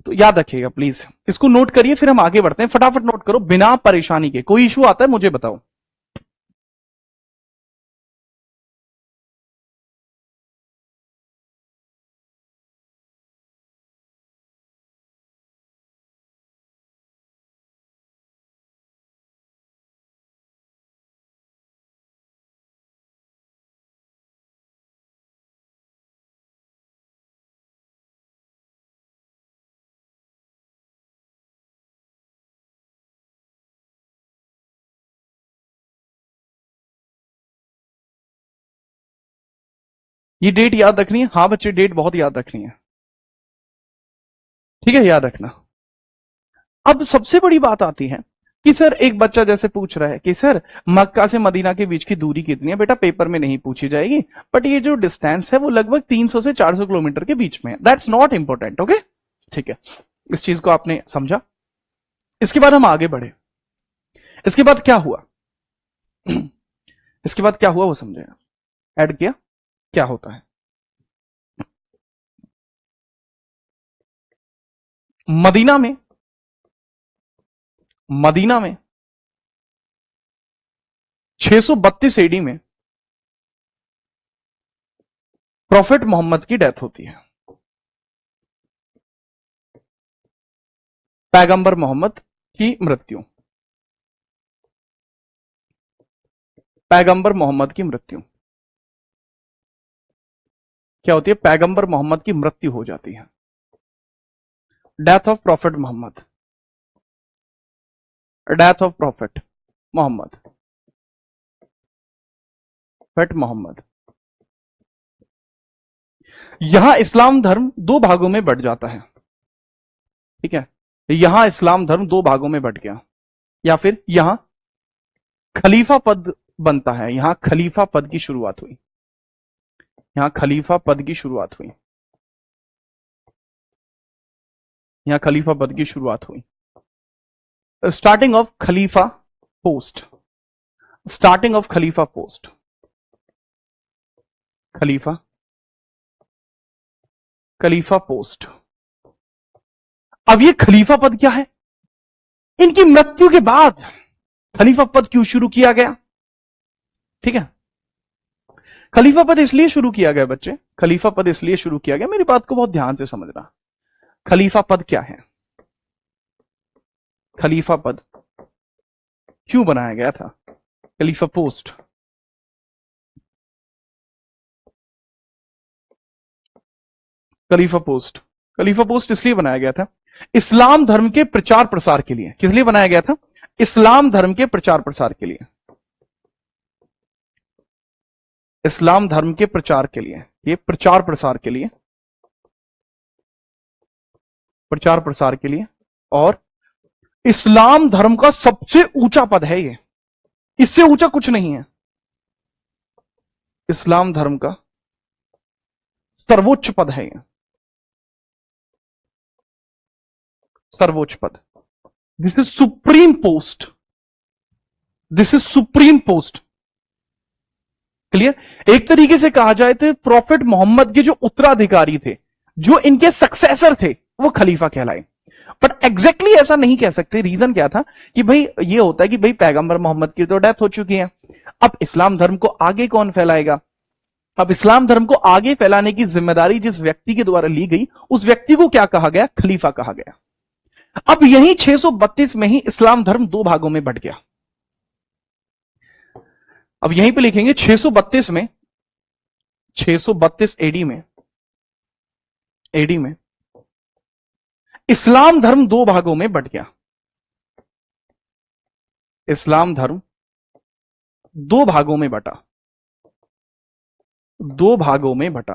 तो याद रखिएगा प्लीज, इसको नोट करिए, फिर हम आगे बढ़ते हैं। फटाफट नोट करो बिना परेशानी के। कोई इशू आता है मुझे बताओ। ये डेट याद रखनी है, हाँ बच्चे, डेट बहुत याद रखनी है, ठीक है, याद रखना। अब सबसे बड़ी बात आती है कि सर, एक बच्चा जैसे पूछ रहा है कि सर मक्का से मदीना के बीच की दूरी कितनी है। बेटा पेपर में नहीं पूछी जाएगी, बट ये जो डिस्टेंस है वो लगभग 300 से 400 किलोमीटर के बीच में है। दैट्स नॉट इंपॉर्टेंट, ओके, ठीक है, इस चीज को आपने समझा। इसके बाद हम आगे बढ़े। इसके बाद क्या हुआ, इसके बाद क्या हुआ वो समझेगा। ऐड किया, क्या होता है, मदीना में 632 एडी में प्रॉफेट मोहम्मद की डेथ होती है। पैगंबर मोहम्मद की मृत्यु, पैगंबर मोहम्मद की मृत्यु क्या होती है, पैगंबर मोहम्मद की मृत्यु हो जाती है। Death of prophet Muhammad, death of prophet Muhammad, prophet Muhammad. यहां इस्लाम धर्म दो भागों में बंट जाता है, ठीक है, यहां इस्लाम धर्म दो भागों में बंट गया, या फिर यहां खलीफा पद बनता है, यहां खलीफा पद की शुरुआत हुई, यहां खलीफा पद की शुरुआत हुई, यहां खलीफा पद की शुरुआत हुई। Starting of Khalifa post, starting of Khalifa post, Khalifa, Khalifa post. अब ये खलीफा पद क्या है? इनकी मृत्यु के बाद खलीफा पद क्यों शुरू किया गया? ठीक है, खलीफा पद इसलिए शुरू किया गया बच्चे, खलीफा पद इसलिए शुरू किया गया, मेरी बात को बहुत ध्यान से समझना। खलीफा पद क्या है? खलीफा पद क्यों बनाया गया था? खलीफा पोस्ट, खलीफा पोस्ट, खलीफा पोस्ट इसलिए बनाया गया था इस्लाम धर्म के प्रचार प्रसार के लिए। किस लिए बनाया गया था? इस्लाम धर्म के प्रचार प्रसार के लिए, इस्लाम धर्म के प्रचार के लिए, ये प्रचार प्रसार के लिए, प्रचार प्रसार के लिए। और इस्लाम धर्म का सबसे ऊंचा पद है ये, इससे ऊंचा कुछ नहीं है। इस्लाम धर्म का सर्वोच्च पद है ये, सर्वोच्च पद। This is supreme post, this is supreme post. Clear? एक तरीके से कहा जाए तो प्रॉफिट मोहम्मद के जो उत्तराधिकारी थे, जो इनके सक्सेसर थे, वो खलीफा कहलाए। बट एग्जैक्टली ऐसा नहीं कह सकते। रीजन क्या था कि भाई ये होता है कि भाई पैगंबर मोहम्मद की तो डेथ हो चुकी है, अब इस्लाम धर्म को आगे कौन फैलाएगा? अब इस्लाम धर्म को आगे फैलाने की जिम्मेदारी जिस व्यक्ति के द्वारा ली गई, उस व्यक्ति को क्या कहा गया? खलीफा कहा गया। अब यही 632 में ही इस्लाम धर्म दो भागों में बंट गया। अब यहीं पे लिखेंगे 632 में, 632 एडी में, एडी में इस्लाम धर्म दो भागों में बंट गया। इस्लाम धर्म दो भागों में बटा, दो भागों में बटा,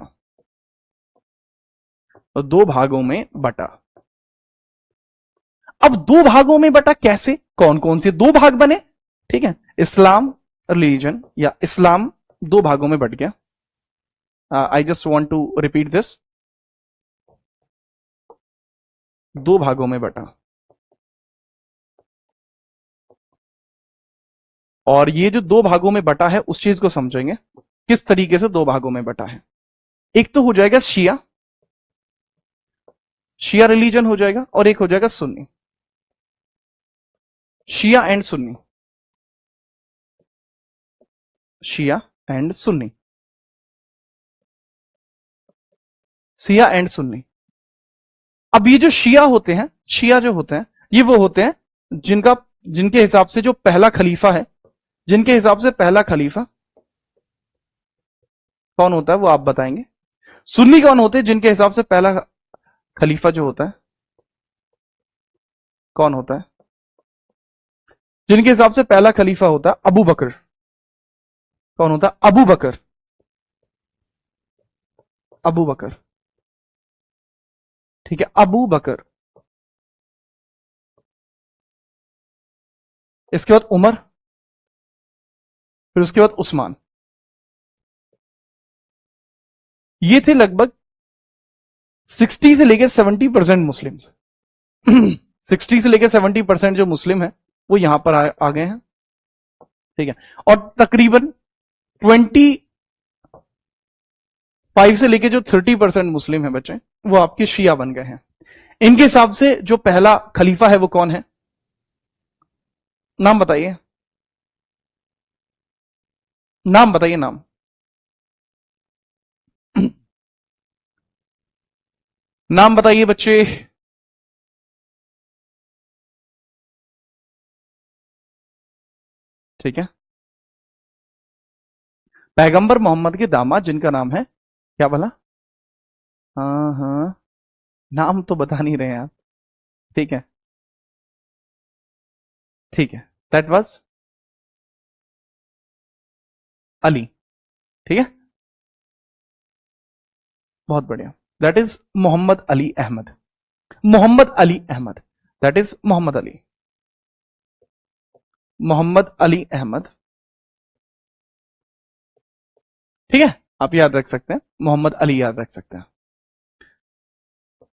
दो भागों में बटा। अब दो भागों में बटा कैसे? कौन कौन से दो भाग बने? ठीक है, इस्लाम रिलीजन या इस्लाम दो भागों में बट गया। I just want to repeat this, दो भागों में बटा। और ये जो दो भागों में बटा है उस चीज को समझेंगे किस तरीके से दो भागों में बटा है। एक तो हो जाएगा शिया, शिया रिलीजन हो जाएगा, और एक हो जाएगा Sunni, Shia and Sunni, Shia and Sunni, Shia and Sunni. अब ये जो शिया होते हैं, शिया जो होते हैं, ये वो होते हैं जिनका, जिनके हिसाब से जो पहला खलीफा है, जिनके हिसाब से पहला खलीफा कौन होता है वो आप बताएंगे। सुन्नी कौन होते हैं? जिनके हिसाब से पहला खलीफा जो होता है कौन होता है? जिनके हिसाब से पहला खलीफा होता है अबू बकर। कौन होता है? अबू बकर, अबू बकर। ठीक है, अबू बकर। इसके बाद उमर, फिर उसके बाद उस्मान। ये थे लगभग 60 से लेकर 70% मुस्लिम। 60 से लेकर 70% जो मुस्लिम है वो यहां पर आ गए हैं। ठीक है, और तकरीबन 25 से लेकर जो 30% मुस्लिम है बच्चे, वो आपके शिया बन गए हैं। इनके हिसाब से जो पहला खलीफा है वो कौन है? नाम बताइए, नाम बताइए, नाम। नाम बताइए बच्चे। ठीक है, पैगंबर मोहम्मद के दामाद जिनका नाम है क्या भला? हाँ हाँ, नाम तो बता नहीं रहे आप। ठीक है, ठीक है, दैट वाज अली। ठीक है, बहुत बढ़िया। That is Muhammad Ali Ahmad, Muhammad Ali Ahmad, that is Muhammad Ali, Muhammad Ali Ahmad. ठीक है, आप याद रख सकते हैं, मोहम्मद अली याद रख सकते हैं,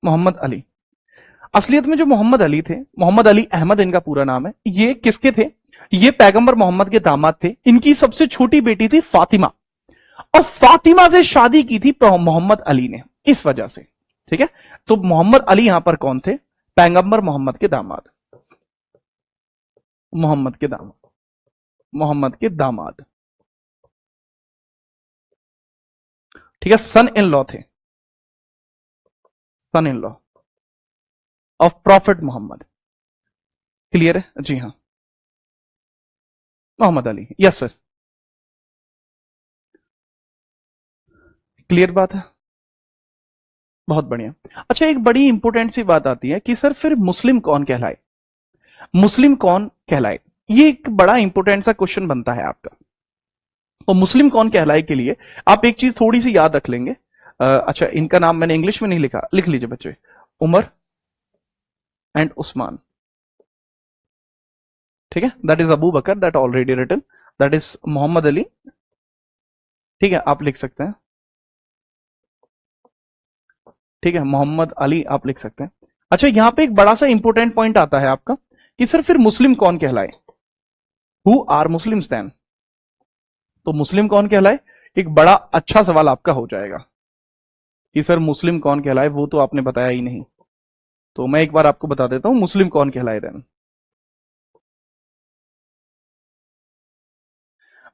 मोहम्मद अली। असलियत में जो मोहम्मद अली थे, मोहम्मद अली अहमद इनका पूरा नाम है, ये किसके थे? ये पैगंबर मोहम्मद के दामाद थे। इनकी सबसे छोटी बेटी थी फातिमा, और फातिमा से शादी की थी मोहम्मद अली ने, इस वजह से। ठीक है, तो मोहम्मद अली यहां पर कौन थे? पैगंबर मोहम्मद के दामाद, मोहम्मद के दामाद, मोहम्मद के दामाद। ठीक है, सन इन लॉ थे, son in law of prophet Mohammad. Clear है? जी हां, Mohammad Ali, yes sir, clear बात है, बहुत बढ़िया। अच्छा, एक बड़ी इंपॉर्टेंट सी बात आती है कि सर फिर मुस्लिम कौन कहलाए, मुस्लिम कौन कहलाए? ये एक बड़ा इंपॉर्टेंट सा क्वेश्चन बनता है आपका। तो मुस्लिम कौन कहलाए के लिए आप एक चीज थोड़ी सी याद रख लेंगे। अच्छा, इनका नाम मैंने इंग्लिश में नहीं लिखा, लिख लीजिए बच्चे, उमर एंड उस्मान। ठीक है, that is Abu Bakr, that already written, that is Muhammad Ali. ठीक है, आप लिख सकते हैं। ठीक है, मोहम्मद अली आप लिख सकते हैं। अच्छा, यहां पे एक बड़ा सा इंपॉर्टेंट पॉइंट आता है आपका कि सर फिर मुस्लिम कौन कहलाए, हु आर मुस्लिम्स देन? तो मुस्लिम कौन कहलाए, एक बड़ा अच्छा सवाल आपका हो जाएगा कि सर मुस्लिम कौन कहलाए, वो तो आपने बताया ही नहीं। तो मैं एक बार आपको बता देता हूं मुस्लिम कौन कहलाए देन।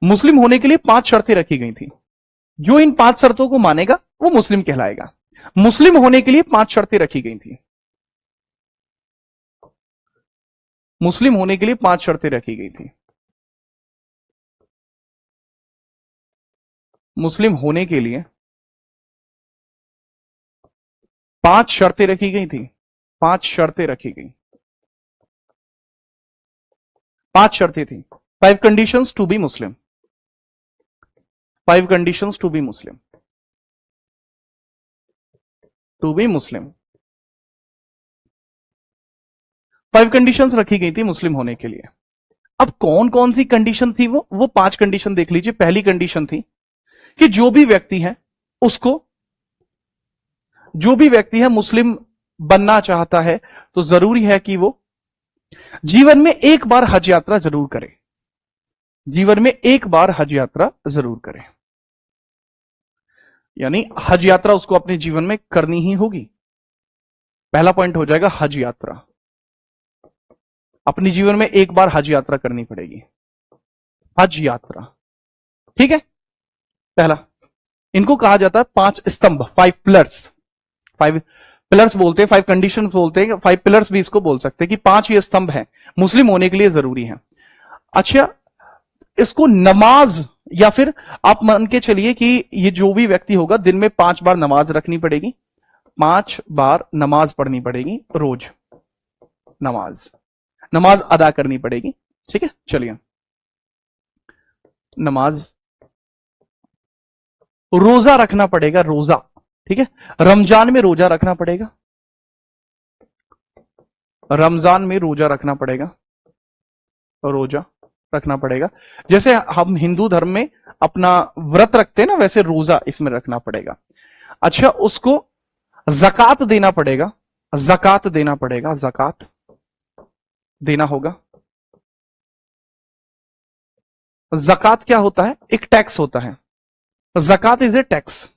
मुस्लिम होने के लिए 5 शर्तें रखी गई थी, जो इन 5 शर्तों को मानेगा वो मुस्लिम कहलाएगा। मुस्लिम होने के लिए 5 शर्तें रखी गई थी, मुस्लिम होने के लिए 5 शर्तें रखी गई थी। मुस्लिम होने के लिए 5 शर्तें रखी गई थी, 5 शर्तें रखी गई, 5 शर्तें थी। 5 conditions to be Muslim, 5 conditions to be Muslim, to be Muslim. 5 conditions रखी गई थी मुस्लिम होने के लिए। अब कौन कौन सी कंडीशन थी? वो 5 कंडीशन देख लीजिए। पहली कंडीशन थी कि जो भी व्यक्ति है उसको, जो भी व्यक्ति है मुस्लिम बनना चाहता है तो जरूरी है कि वो जीवन में एक बार हज यात्रा जरूर करे, जीवन में एक बार हज यात्रा जरूर करे, यानी हज यात्रा उसको अपने जीवन में करनी ही होगी। पहला पॉइंट हो जाएगा हज यात्रा, अपने जीवन में एक बार हज यात्रा करनी पड़ेगी, हज यात्रा। ठीक है, पहला, इनको कहा जाता है 5 स्तंभ, 5 पिलर्स, 5 पिलर्स बोलते हैं, 5 कंडीशन बोलते हैं, 5 पिलर्स भी इसको बोल सकते हैं कि 5 ये स्तंभ हैं मुस्लिम होने के लिए जरूरी है। अच्छा, इसको नमाज, या फिर आप मान के चलिए कि ये जो भी व्यक्ति होगा दिन में 5 बार नमाज रखनी पड़ेगी, 5 बार नमाज पढ़नी पड़ेगी, रोज नमाज, नमाज अदा करनी पड़ेगी। ठीक है, चलिए, नमाज, रोजा रखना पड़ेगा, रोजा। ठीक है, रमजान में रोजा रखना पड़ेगा, रमजान में रोजा रखना पड़ेगा, रोजा रखना पड़ेगा। जैसे हम हिंदू धर्म में अपना व्रत रखते हैं ना, वैसे रोजा इसमें रखना पड़ेगा। अच्छा, उसको जकात देना पड़ेगा, जकात देना पड़ेगा, जकात देना होगा। जकात क्या होता है? एक टैक्स होता है, जकात इज ए टैक्स।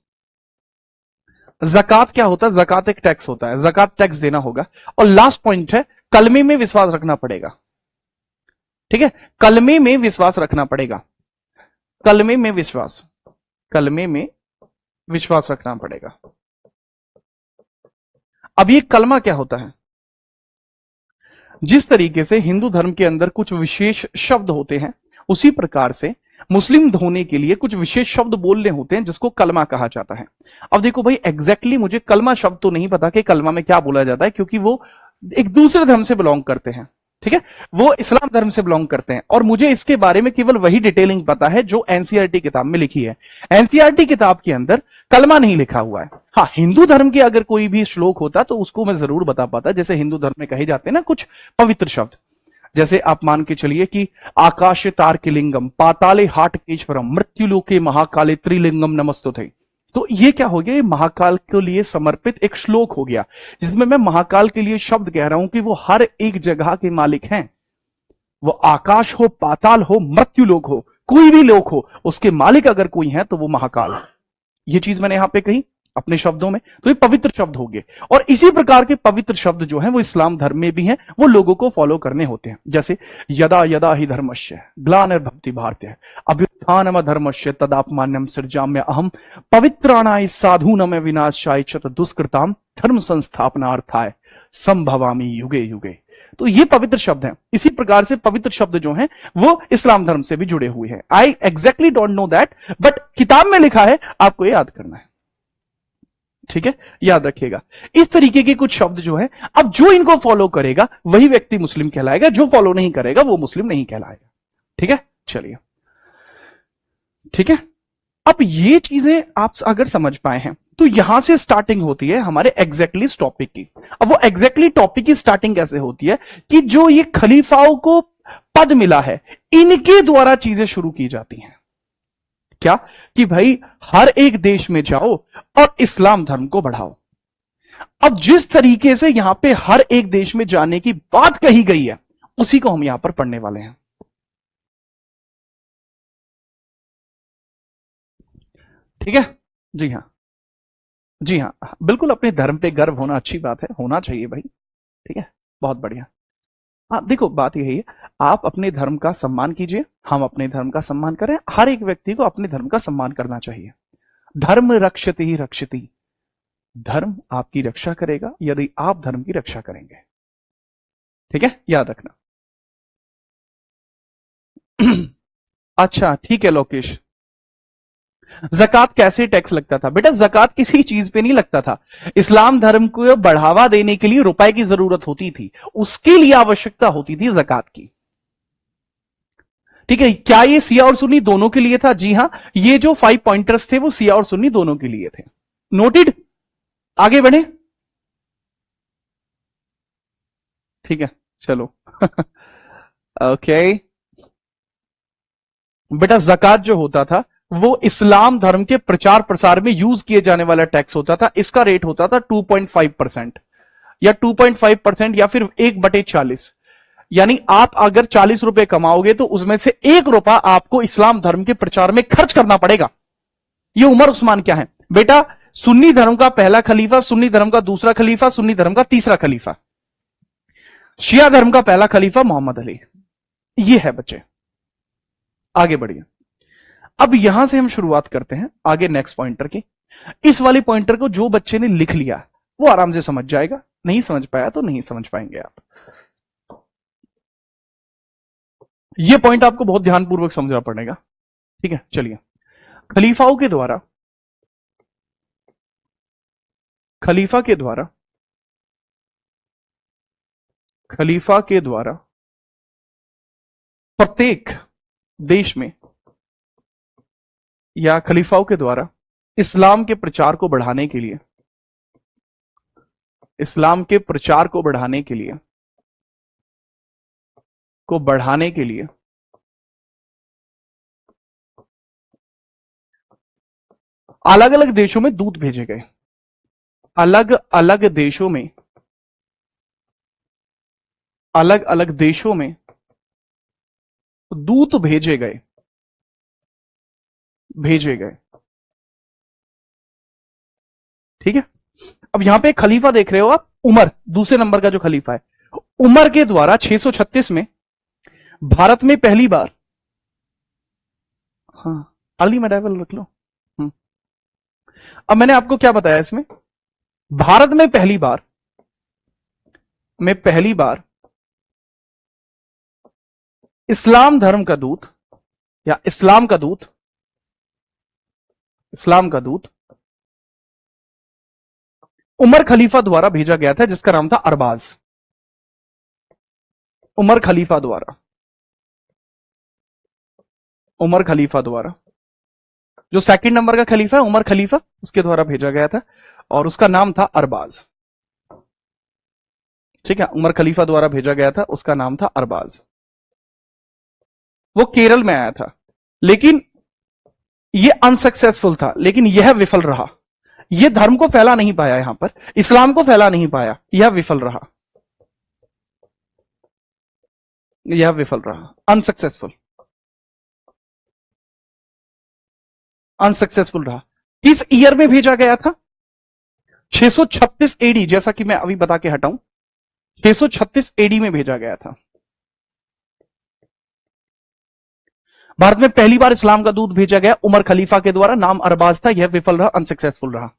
जकात क्या होता है? जकात एक टैक्स होता है, जकात टैक्स देना होगा। और लास्ट पॉइंट है, कलमे में विश्वास रखना पड़ेगा। ठीक है, कलमे में विश्वास रखना पड़ेगा, कलमे में विश्वास, कलमे में विश्वास रखना पड़ेगा। अब ये कलमा क्या होता है? जिस तरीके से हिंदू धर्म के अंदर कुछ विशेष शब्द होते हैं, उसी प्रकार से मुस्लिम होने के लिए कुछ विशेष शब्द बोलने होते हैं जिसको कलमा कहा जाता है। अब देखो भाई, एग्जैक्टली मुझे कलमा शब्द तो नहीं पता कि कलमा में क्या बोला जाता है, क्योंकि वो एक दूसरे धर्म से बिलोंग करते हैं। ठीक है, वो इस्लाम धर्म से बिलोंग करते हैं, और मुझे इसके बारे में केवल वही डिटेलिंग पता है जो एनसीईआरटी किताब में लिखी है। एनसीईआरटी किताब के अंदर कलमा नहीं लिखा हुआ है। हाँ, हिंदू धर्म के अगर कोई भी श्लोक होता तो उसको मैं जरूर बता पाता, जैसे हिंदू धर्म में कहे जाते हैं ना कुछ पवित्र शब्द, जैसे आप मान के चलिए कि आकाशे तारकिलिंगम पाताले हाटकेश्वरम मृत्युलोके महाकाले त्रिलिंगम नमस्तुते। तो ये क्या हो गया, ये महाकाल के लिए समर्पित एक श्लोक हो गया, जिसमें मैं महाकाल के लिए शब्द कह रहा हूं कि वो हर एक जगह के मालिक हैं। वो आकाश हो, पाताल हो, मृत्युलोक हो, कोई भी लोक हो, उसके मालिक अगर कोई है तो वो महाकाल है। ये चीज मैंने यहां पे कही अपने शब्दों में, तो ये पवित्र शब्द हो गए। और इसी प्रकार के पवित्र शब्द जो हैं वो इस्लाम धर्म में भी हैं, वो लोगों को फॉलो करने होते हैं। जैसे यदा यदा ही धर्मस्य ग्लानिर्भवति भारतीय अभ्युत्थानम धर्मस्य तदात्मान्यम सृजाम्य अहम पवित्राणाय साधूनम विनाशाय च दुष्कृताम धर्म संस्थापनार्थाय संभवामि युगे युगे। तो ये पवित्र शब्द हैं। इसी प्रकार से पवित्र शब्द जो हैं वो इस्लाम धर्म से भी जुड़े हुए हैं। आई exactly don't know that, but किताब में लिखा है, आपको ये याद करना है। ठीक है, याद रखिएगा। इस तरीके के कुछ शब्द जो है, अब जो इनको फॉलो करेगा वही व्यक्ति मुस्लिम कहलाएगा, जो फॉलो नहीं करेगा वो मुस्लिम नहीं कहलाएगा। ठीक है, चलिए ठीक है। अब ये चीजें आप अगर समझ पाए हैं तो यहां से स्टार्टिंग होती है हमारे एग्जैक्टली टॉपिक की। अब वो एग्जैक्टली टॉपिक की स्टार्टिंग कैसे होती है कि जो ये खलीफाओं को पद मिला है, इनके द्वारा चीजें शुरू की जाती हैं। क्या कि भाई हर एक देश में जाओ और इस्लाम धर्म को बढ़ाओ। अब जिस तरीके से यहां पे हर एक देश में जाने की बात कही गई है, उसी को हम यहां पर पढ़ने वाले हैं। ठीक है, जी हां, जी हां, बिल्कुल। अपने धर्म पे गर्व होना अच्छी बात है, होना चाहिए भाई। ठीक है, बहुत बढ़िया। हाँ देखो, बात यही है, आप अपने धर्म का सम्मान कीजिए, हम अपने धर्म का सम्मान करें। हर एक व्यक्ति को अपने धर्म का सम्मान करना चाहिए। धर्म रक्षति ही रक्षति, धर्म आपकी रक्षा करेगा यदि आप धर्म की रक्षा करेंगे। ठीक है, याद रखना। अच्छा ठीक है लोकेश, ज़कात कैसे टैक्स लगता था? बेटा ज़कात किसी चीज पे नहीं लगता था। इस्लाम धर्म को बढ़ावा देने के लिए रुपए की जरूरत होती थी, उसके लिए आवश्यकता होती थी ज़कात की। ठीक है, क्या ये सिया और सुन्नी दोनों के लिए था? जी हां, ये जो 5 पॉइंटर्स थे वो सिया और सुन्नी दोनों के लिए थे। नोटेड, आगे बढ़े। ठीक है, चलो। ओके बेटा, ज़कात जो होता था वो इस्लाम धर्म के प्रचार प्रसार में यूज किए जाने वाला टैक्स होता था। इसका रेट होता था 2.5% या 2.5% या फिर 1/40। यानी आप अगर 40 रुपए कमाओगे तो उसमें से 1 रुपया आपको इस्लाम धर्म के प्रचार में खर्च करना पड़ेगा। ये उमर उस्मान क्या है बेटा? सुन्नी धर्म का पहला खलीफा, सुन्नी धर्म का दूसरा खलीफा, सुन्नी धर्म का तीसरा खलीफा, शिया धर्म का पहला खलीफा मोहम्मद अली। ये है बच्चे, आगे बढ़िए। अब यहां से हम शुरुआत करते हैं आगे नेक्स्ट पॉइंटर की। इस वाली पॉइंटर को जो बच्चे ने लिख लिया वो आराम से समझ जाएगा, नहीं समझ पाया तो नहीं समझ पाएंगे आप। ये पॉइंट आपको बहुत ध्यानपूर्वक समझना पड़ेगा। ठीक है, चलिए। खलीफाओं के द्वारा, खलीफा के द्वारा, खलीफा के द्वारा प्रत्येक देश में या खलीफाओं के द्वारा इस्लाम के प्रचार को बढ़ाने के लिए, इस्लाम के प्रचार को बढ़ाने के लिए, अलग अलग देशों में दूत भेजे गए। अलग अलग देशों में, अलग अलग देशों में दूत भेजे गए, भेजे गए। ठीक है, अब यहां पे खलीफा देख रहे हो आप, उमर दूसरे नंबर का जो खलीफा है, उमर के द्वारा 636 में भारत में पहली बार, हाँ अर्ली मेडाइवल रख लो। अब मैंने आपको क्या बताया इसमें, भारत में पहली बार, इस्लाम धर्म का दूत या इस्लाम का दूत, इस्लाम का दूत उमर खलीफा द्वारा भेजा गया था, जिसका नाम था अरबाज। उमर खलीफा द्वारा, उमर खलीफा द्वारा, जो सेकंड नंबर का खलीफा है उमर खलीफा, उसके द्वारा भेजा गया था और उसका नाम था अरबाज। ठीक है, उमर खलीफा द्वारा भेजा गया था, उसका नाम था अरबाज। वो केरल में आया था, लेकिन ये अनसक्सेसफुल था, लेकिन यह विफल रहा। यह धर्म को फैला नहीं पाया, यहां पर इस्लाम को फैला नहीं पाया, यह विफल रहा, यह विफल रहा, अनसक्सेसफुल, अनसक्सेसफुल रहा। किस ईयर में भेजा गया था? 636 एडी, जैसा कि मैं अभी बता के हटाऊं, 636 एडी में भेजा गया था। भारत में पहली बार इस्लाम का दूत भेजा गया उमर खलीफा के द्वारा, नाम अरबाज था, यह विफल रहा, अनसक्सेसफुल रहा।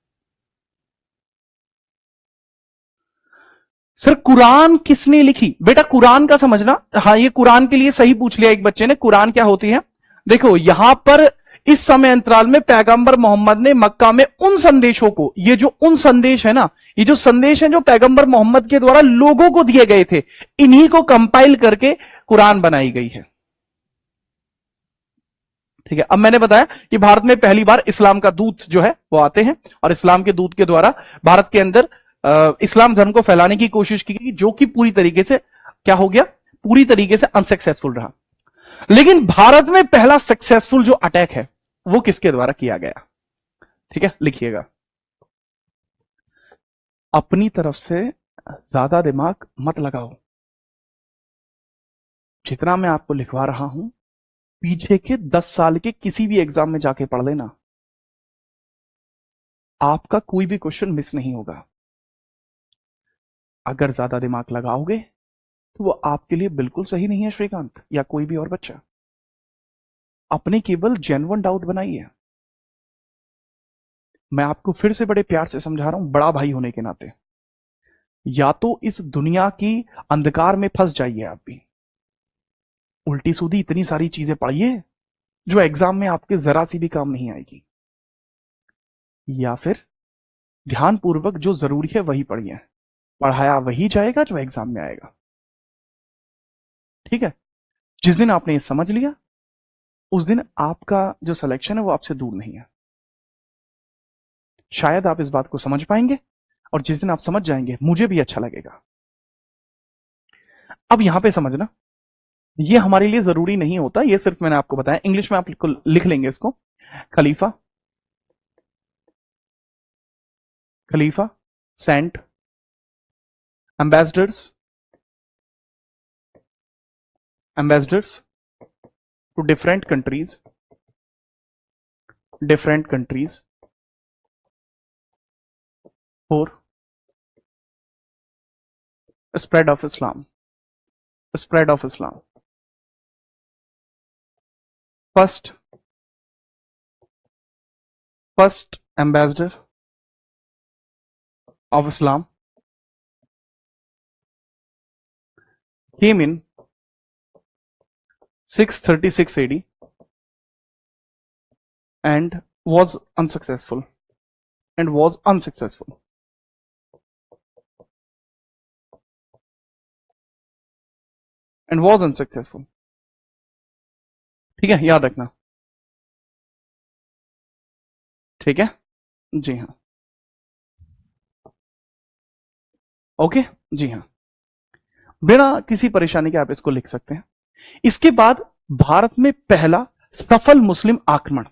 सर कुरान किसने लिखी? बेटा कुरान का समझना, हाँ ये कुरान के लिए सही पूछ लिया एक बच्चे ने, कुरान क्या होती है। देखो यहां पर इस समय अंतराल में पैगंबर मोहम्मद ने मक्का में उन संदेशों को, ये जो उन संदेश है ना, ये जो संदेश है जो पैगंबर मोहम्मद के द्वारा लोगों को दिए गए थे, इन्हीं को कंपाइल करके कुरान बनाई गई है। ठीक है, अब मैंने बताया कि भारत में पहली बार इस्लाम का दूत जो है वो आते हैं, और इस्लाम के दूत के द्वारा भारत के अंदर इस्लाम धर्म को फैलाने की कोशिश की गई, जो कि पूरी तरीके से क्या हो गया, पूरी तरीके से अनसक्सेसफुल रहा। लेकिन भारत में पहला सक्सेसफुल जो अटैक है वो किसके द्वारा किया गया? ठीक है, लिखिएगा। अपनी तरफ से ज्यादा दिमाग मत लगाओ, जितना मैं आपको लिखवा रहा हूं पीछे के 10 साल के किसी भी एग्जाम में जाके पढ़ लेना, आपका कोई भी क्वेश्चन मिस नहीं होगा। अगर ज्यादा दिमाग लगाओगे तो वो आपके लिए बिल्कुल सही नहीं है श्रीकांत या कोई भी और बच्चा। अपने केवल जेन्युइन डाउट बनाइए। मैं आपको फिर से बड़े प्यार से समझा रहा हूं, बड़ा भाई होने के नाते, या तो इस दुनिया की अंधकार में फंस जाइए आप भी, उल्टी सीधी इतनी सारी चीजें पढ़िए जो एग्जाम में आपके जरा सी भी काम नहीं आएगी, या फिर ध्यानपूर्वक जो जरूरी है वही पढ़िए, पढ़ाया वही जाएगा जो एग्जाम में आएगा। ठीक है, जिस दिन आपने ये समझ लिया उस दिन आपका जो सिलेक्शन है वो आपसे दूर नहीं है। शायद आप इस बात को समझ पाएंगे, और जिस दिन आप समझ जाएंगे मुझे भी अच्छा लगेगा। अब यहां पे समझना, ये हमारे लिए जरूरी नहीं होता, ये सिर्फ मैंने आपको बताया, इंग्लिश में आप लिख लेंगे इसको। खलीफा, खलीफा sent ambassadors, ambassadors to different countries, different countries for spread of Islam, spread of Islam. First ambassador of Islam came in 636 AD and was unsuccessful, and was unsuccessful. And was unsuccessful. ठीक है, याद रखना। ठीक है, जी हाँ, okay, जी हाँ, बिना किसी परेशानी के आप इसको लिख सकते हैं। इसके बाद भारत में पहला सफल मुस्लिम आक्रमण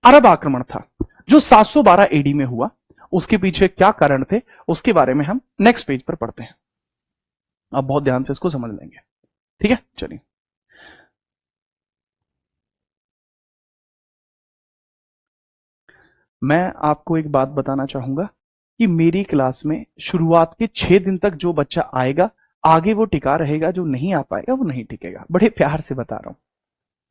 अरब आक्रमण था, जो 712 एडी में हुआ। उसके पीछे क्या कारण थे उसके बारे में हम नेक्स्ट पेज पर पढ़ते हैं, आप बहुत ध्यान से इसको समझ लेंगे। ठीक है, चलिए। मैं आपको एक बात बताना चाहूंगा कि मेरी क्लास में शुरुआत के 6 दिन तक जो बच्चा आएगा आगे वो टिका रहेगा, जो नहीं आ पाएगा वो नहीं टिकेगा, बड़े प्यार से बता रहा हूं।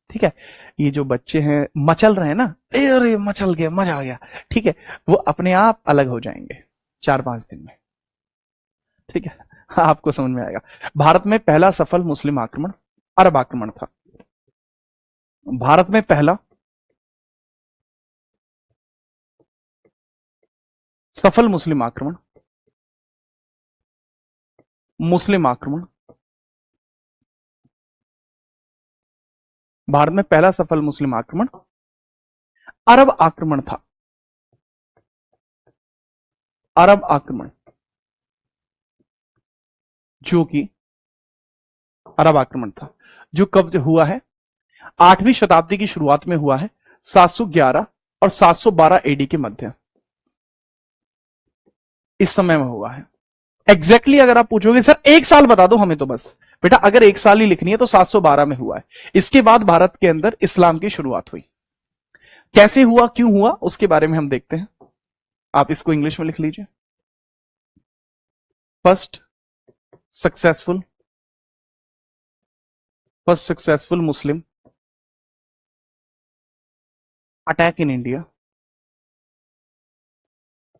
ठीक है, ये जो बच्चे हैं मचल रहे हैं ना, अरे मचल गया, मजा आ गया, ठीक है, वो अपने आप अलग हो जाएंगे 4-5 दिन में। ठीक है, आपको समझ में आएगा। भारत में पहला सफल मुस्लिम आक्रमण अरब आक्रमण था। भारत में पहला सफल मुस्लिम आक्रमण, मुस्लिम आक्रमण, भारत में पहला सफल मुस्लिम आक्रमण अरब आक्रमण था। अरब आक्रमण, जो कि अरब आक्रमण था, जो कब हुआ है? 8वीं शताब्दी की शुरुआत में हुआ है, 711 और 712 एडी के मध्य, इस समय में हुआ है। एग्जैक्टली अगर आप पूछोगे सर एक साल बता दो हमें, तो बस बेटा अगर एक साल ही लिखनी है तो 712 में हुआ है। इसके बाद भारत के अंदर इस्लाम की शुरुआत हुई। कैसे हुआ, क्यों हुआ, उसके बारे में हम देखते हैं। आप इसको इंग्लिश में लिख लीजिए। First successful Muslim attack in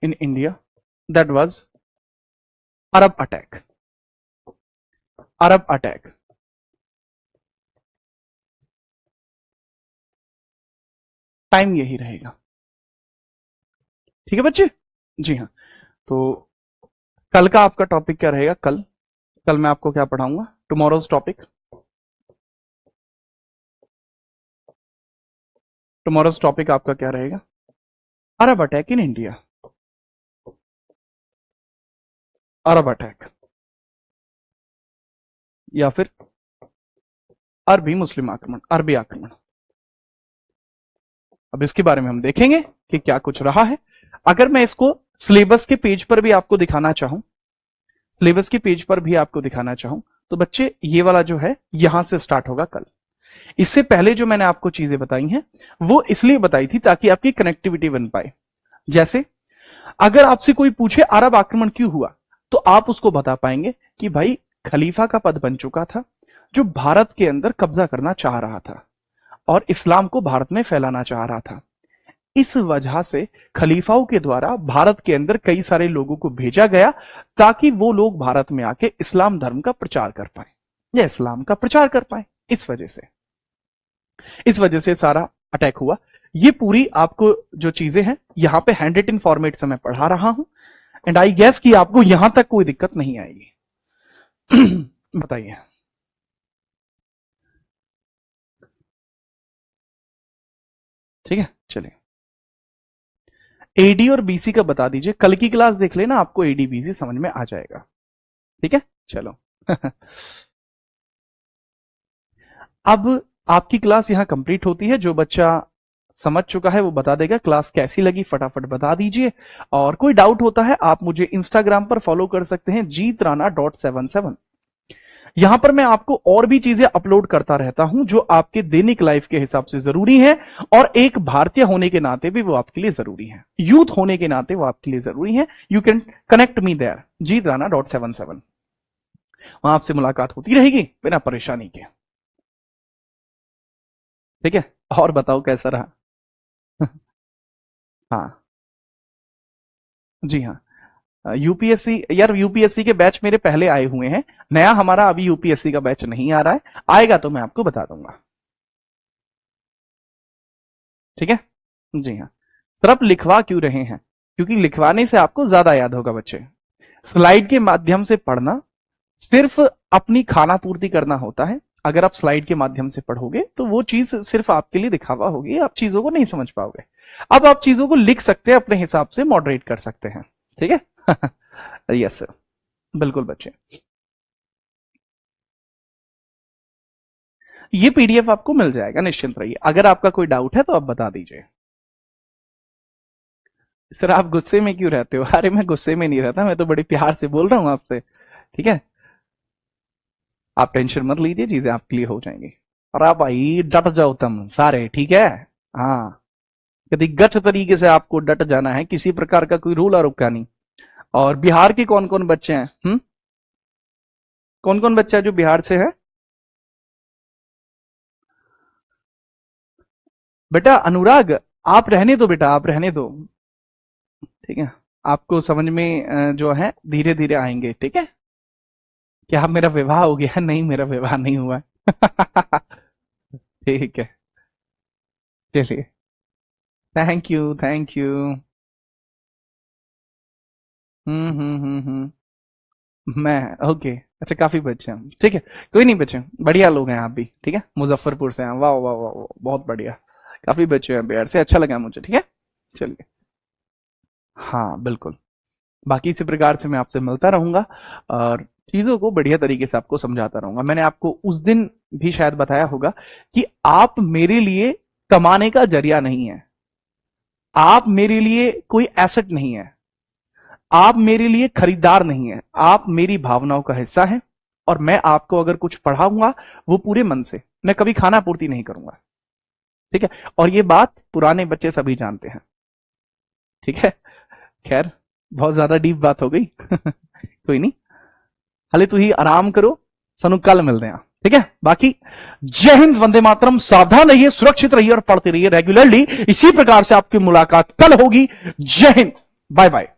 India that was Arab attack. Time यही रहेगा। ठीक है बच्चे? जी हाँ। तो कल का आपका टॉपिक क्या रहेगा? कल मैं आपको क्या पढ़ाऊंगा? टुमारोज टॉपिक, आपका क्या रहेगा? Arab attack in India, Arab attack, या फिर अरबी आक्रमण। अब इसके बारे में हम देखेंगे कि क्या कुछ रहा है। अगर मैं इसको सिलेबस के पेज पर भी आपको दिखाना चाहूं, तो बच्चे ये वाला जो है यहां से स्टार्ट होगा कल। इससे पहले जो मैंने आपको चीजें बताई हैं वो इसलिए बताई थी ताकि आपकी कनेक्टिविटी बन पाए। जैसे अगर आपसे कोई पूछे अरब आक्रमण क्यों हुआ, तो आप उसको बता पाएंगे कि भाई खलीफा का पद बन चुका था जो भारत के अंदर कब्जा करना चाह रहा था और इस्लाम को भारत में फैलाना चाह रहा था। इस वजह से खलीफाओं के द्वारा भारत के अंदर कई सारे लोगों को भेजा गया ताकि वो लोग भारत में आके इस्लाम धर्म का प्रचार कर पाए या इस्लाम का प्रचार कर पाए। इस वजह से सारा अटैक हुआ। ये पूरी आपको जो चीजें हैं यहां पे हैंड रिटन फॉर्मेट से मैं पढ़ा रहा हूं, एंड आई गेस कि आपको यहां तक कोई दिक्कत नहीं आएगी। बताइए। ठीक है, चलिए। एडी और बीसी का बता दीजिए, कल की क्लास देख लेना, आपको एडी बीसी समझ में आ जाएगा। ठीक है, चलो। अब आपकी क्लास यहां कंप्लीट होती है। जो बच्चा समझ चुका है वो बता देगा क्लास कैसी लगी, फटाफट बता दीजिए। और कोई डाउट होता है आप मुझे इंस्टाग्राम पर फॉलो कर सकते हैं, GeetRana.77। यहां पर मैं आपको और भी चीजें अपलोड करता रहता हूं जो आपके दैनिक लाइफ के हिसाब से जरूरी है, और एक भारतीय होने के नाते भी वो आपके लिए जरूरी है, यूथ होने के नाते वो आपके लिए जरूरी है। You can connect me there, GeetRana.77। वहां आपसे मुलाकात होती रहेगी बिना परेशानी के। ठीक है, और बताओ कैसा रहा? हाँ, जी हाँ। यूपीएससी, यार यूपीएससी के बैच मेरे पहले आए हुए हैं। नया हमारा अभी यूपीएससी का बैच नहीं आ रहा है, आएगा तो मैं आपको बता दूंगा। ठीक है, जी हाँ। सर आप लिखवा क्यों रहे हैं? क्योंकि लिखवाने से आपको ज्यादा याद होगा बच्चे। स्लाइड के माध्यम से पढ़ना सिर्फ अपनी खाना पूर्ति करना होता है। अगर आप स्लाइड के माध्यम से पढ़ोगे तो वो चीज सिर्फ आपके लिए दिखावा होगी, आप चीजों को नहीं समझ पाओगे। अब आप चीजों को लिख सकते हैं, अपने हिसाब से मॉडरेट कर सकते हैं। ठीक है। यस सर, बिल्कुल बच्चे। ये पीडीएफ आपको मिल जाएगा, निश्चिंत रहिए। अगर आपका कोई डाउट है तो आप बता दीजिए। सर आप गुस्से में क्यों रहते हो? अरे मैं गुस्से में नहीं रहता, मैं तो बड़े प्यार से बोल रहा हूं आपसे। ठीक है, आप टेंशन मत लीजिए, चीजें आप क्लियर हो जाएंगी। और आप भाई डट जाओ तुम सारे, ठीक है? हाँ, यदि गच तरीके से आपको डट जाना है, किसी प्रकार का कोई रूल और रुका नहीं। और बिहार के कौन कौन बच्चे हैं? कौन कौन बच्चा है जो बिहार से है? बेटा अनुराग, आप रहने दो बेटा, आप रहने दो। ठीक है, आपको समझ में जो है धीरे धीरे आएंगे। ठीक है, क्या मेरा विवाह हो गया? नहीं, मेरा विवाह नहीं हुआ है। ठीक है, चलिए। Thank you, thank you. हम्म। मैं ओके। अच्छा, काफी बच्चे हैं, ठीक है। कोई नहीं बच्चे, बढ़िया लोग हैं आप भी। ठीक है, मुजफ्फरपुर से हैं, वाह वाह वाह वाह, बहुत बढ़िया। काफी बच्चे हैं बिहार से, अच्छा लगा मुझे। ठीक है, चलिए। हाँ बिल्कुल, बाकी इसी प्रकार से मैं आपसे मिलता रहूंगा। और चीजों को बढ़िया तरीके से आपको समझाता रहूंगा। मैंने आपको उस दिन भी शायद बताया होगा कि आप मेरे लिए कमाने का जरिया नहीं है, आप मेरे लिए कोई एसेट नहीं है, आप मेरे लिए खरीदार नहीं है, आप मेरी भावनाओं का हिस्सा हैं। और मैं आपको अगर कुछ पढ़ाऊंगा वो पूरे मन से, मैं कभी खाना पूर्ति नहीं करूंगा, ठीक है। और ये बात पुराने बच्चे सभी जानते हैं, ठीक है। खैर बहुत ज्यादा डीप बात हो गई कोई नहीं, हाले तू ही आराम करो, सनु कल मिलते हैं, ठीक है। बाकी जय हिंद, वंदे मातरम, सावधान रहिए, सुरक्षित रहिए और पढ़ते रहिए रेगुलरली। इसी प्रकार से आपकी मुलाकात कल होगी। जय हिंद, बाय बाय।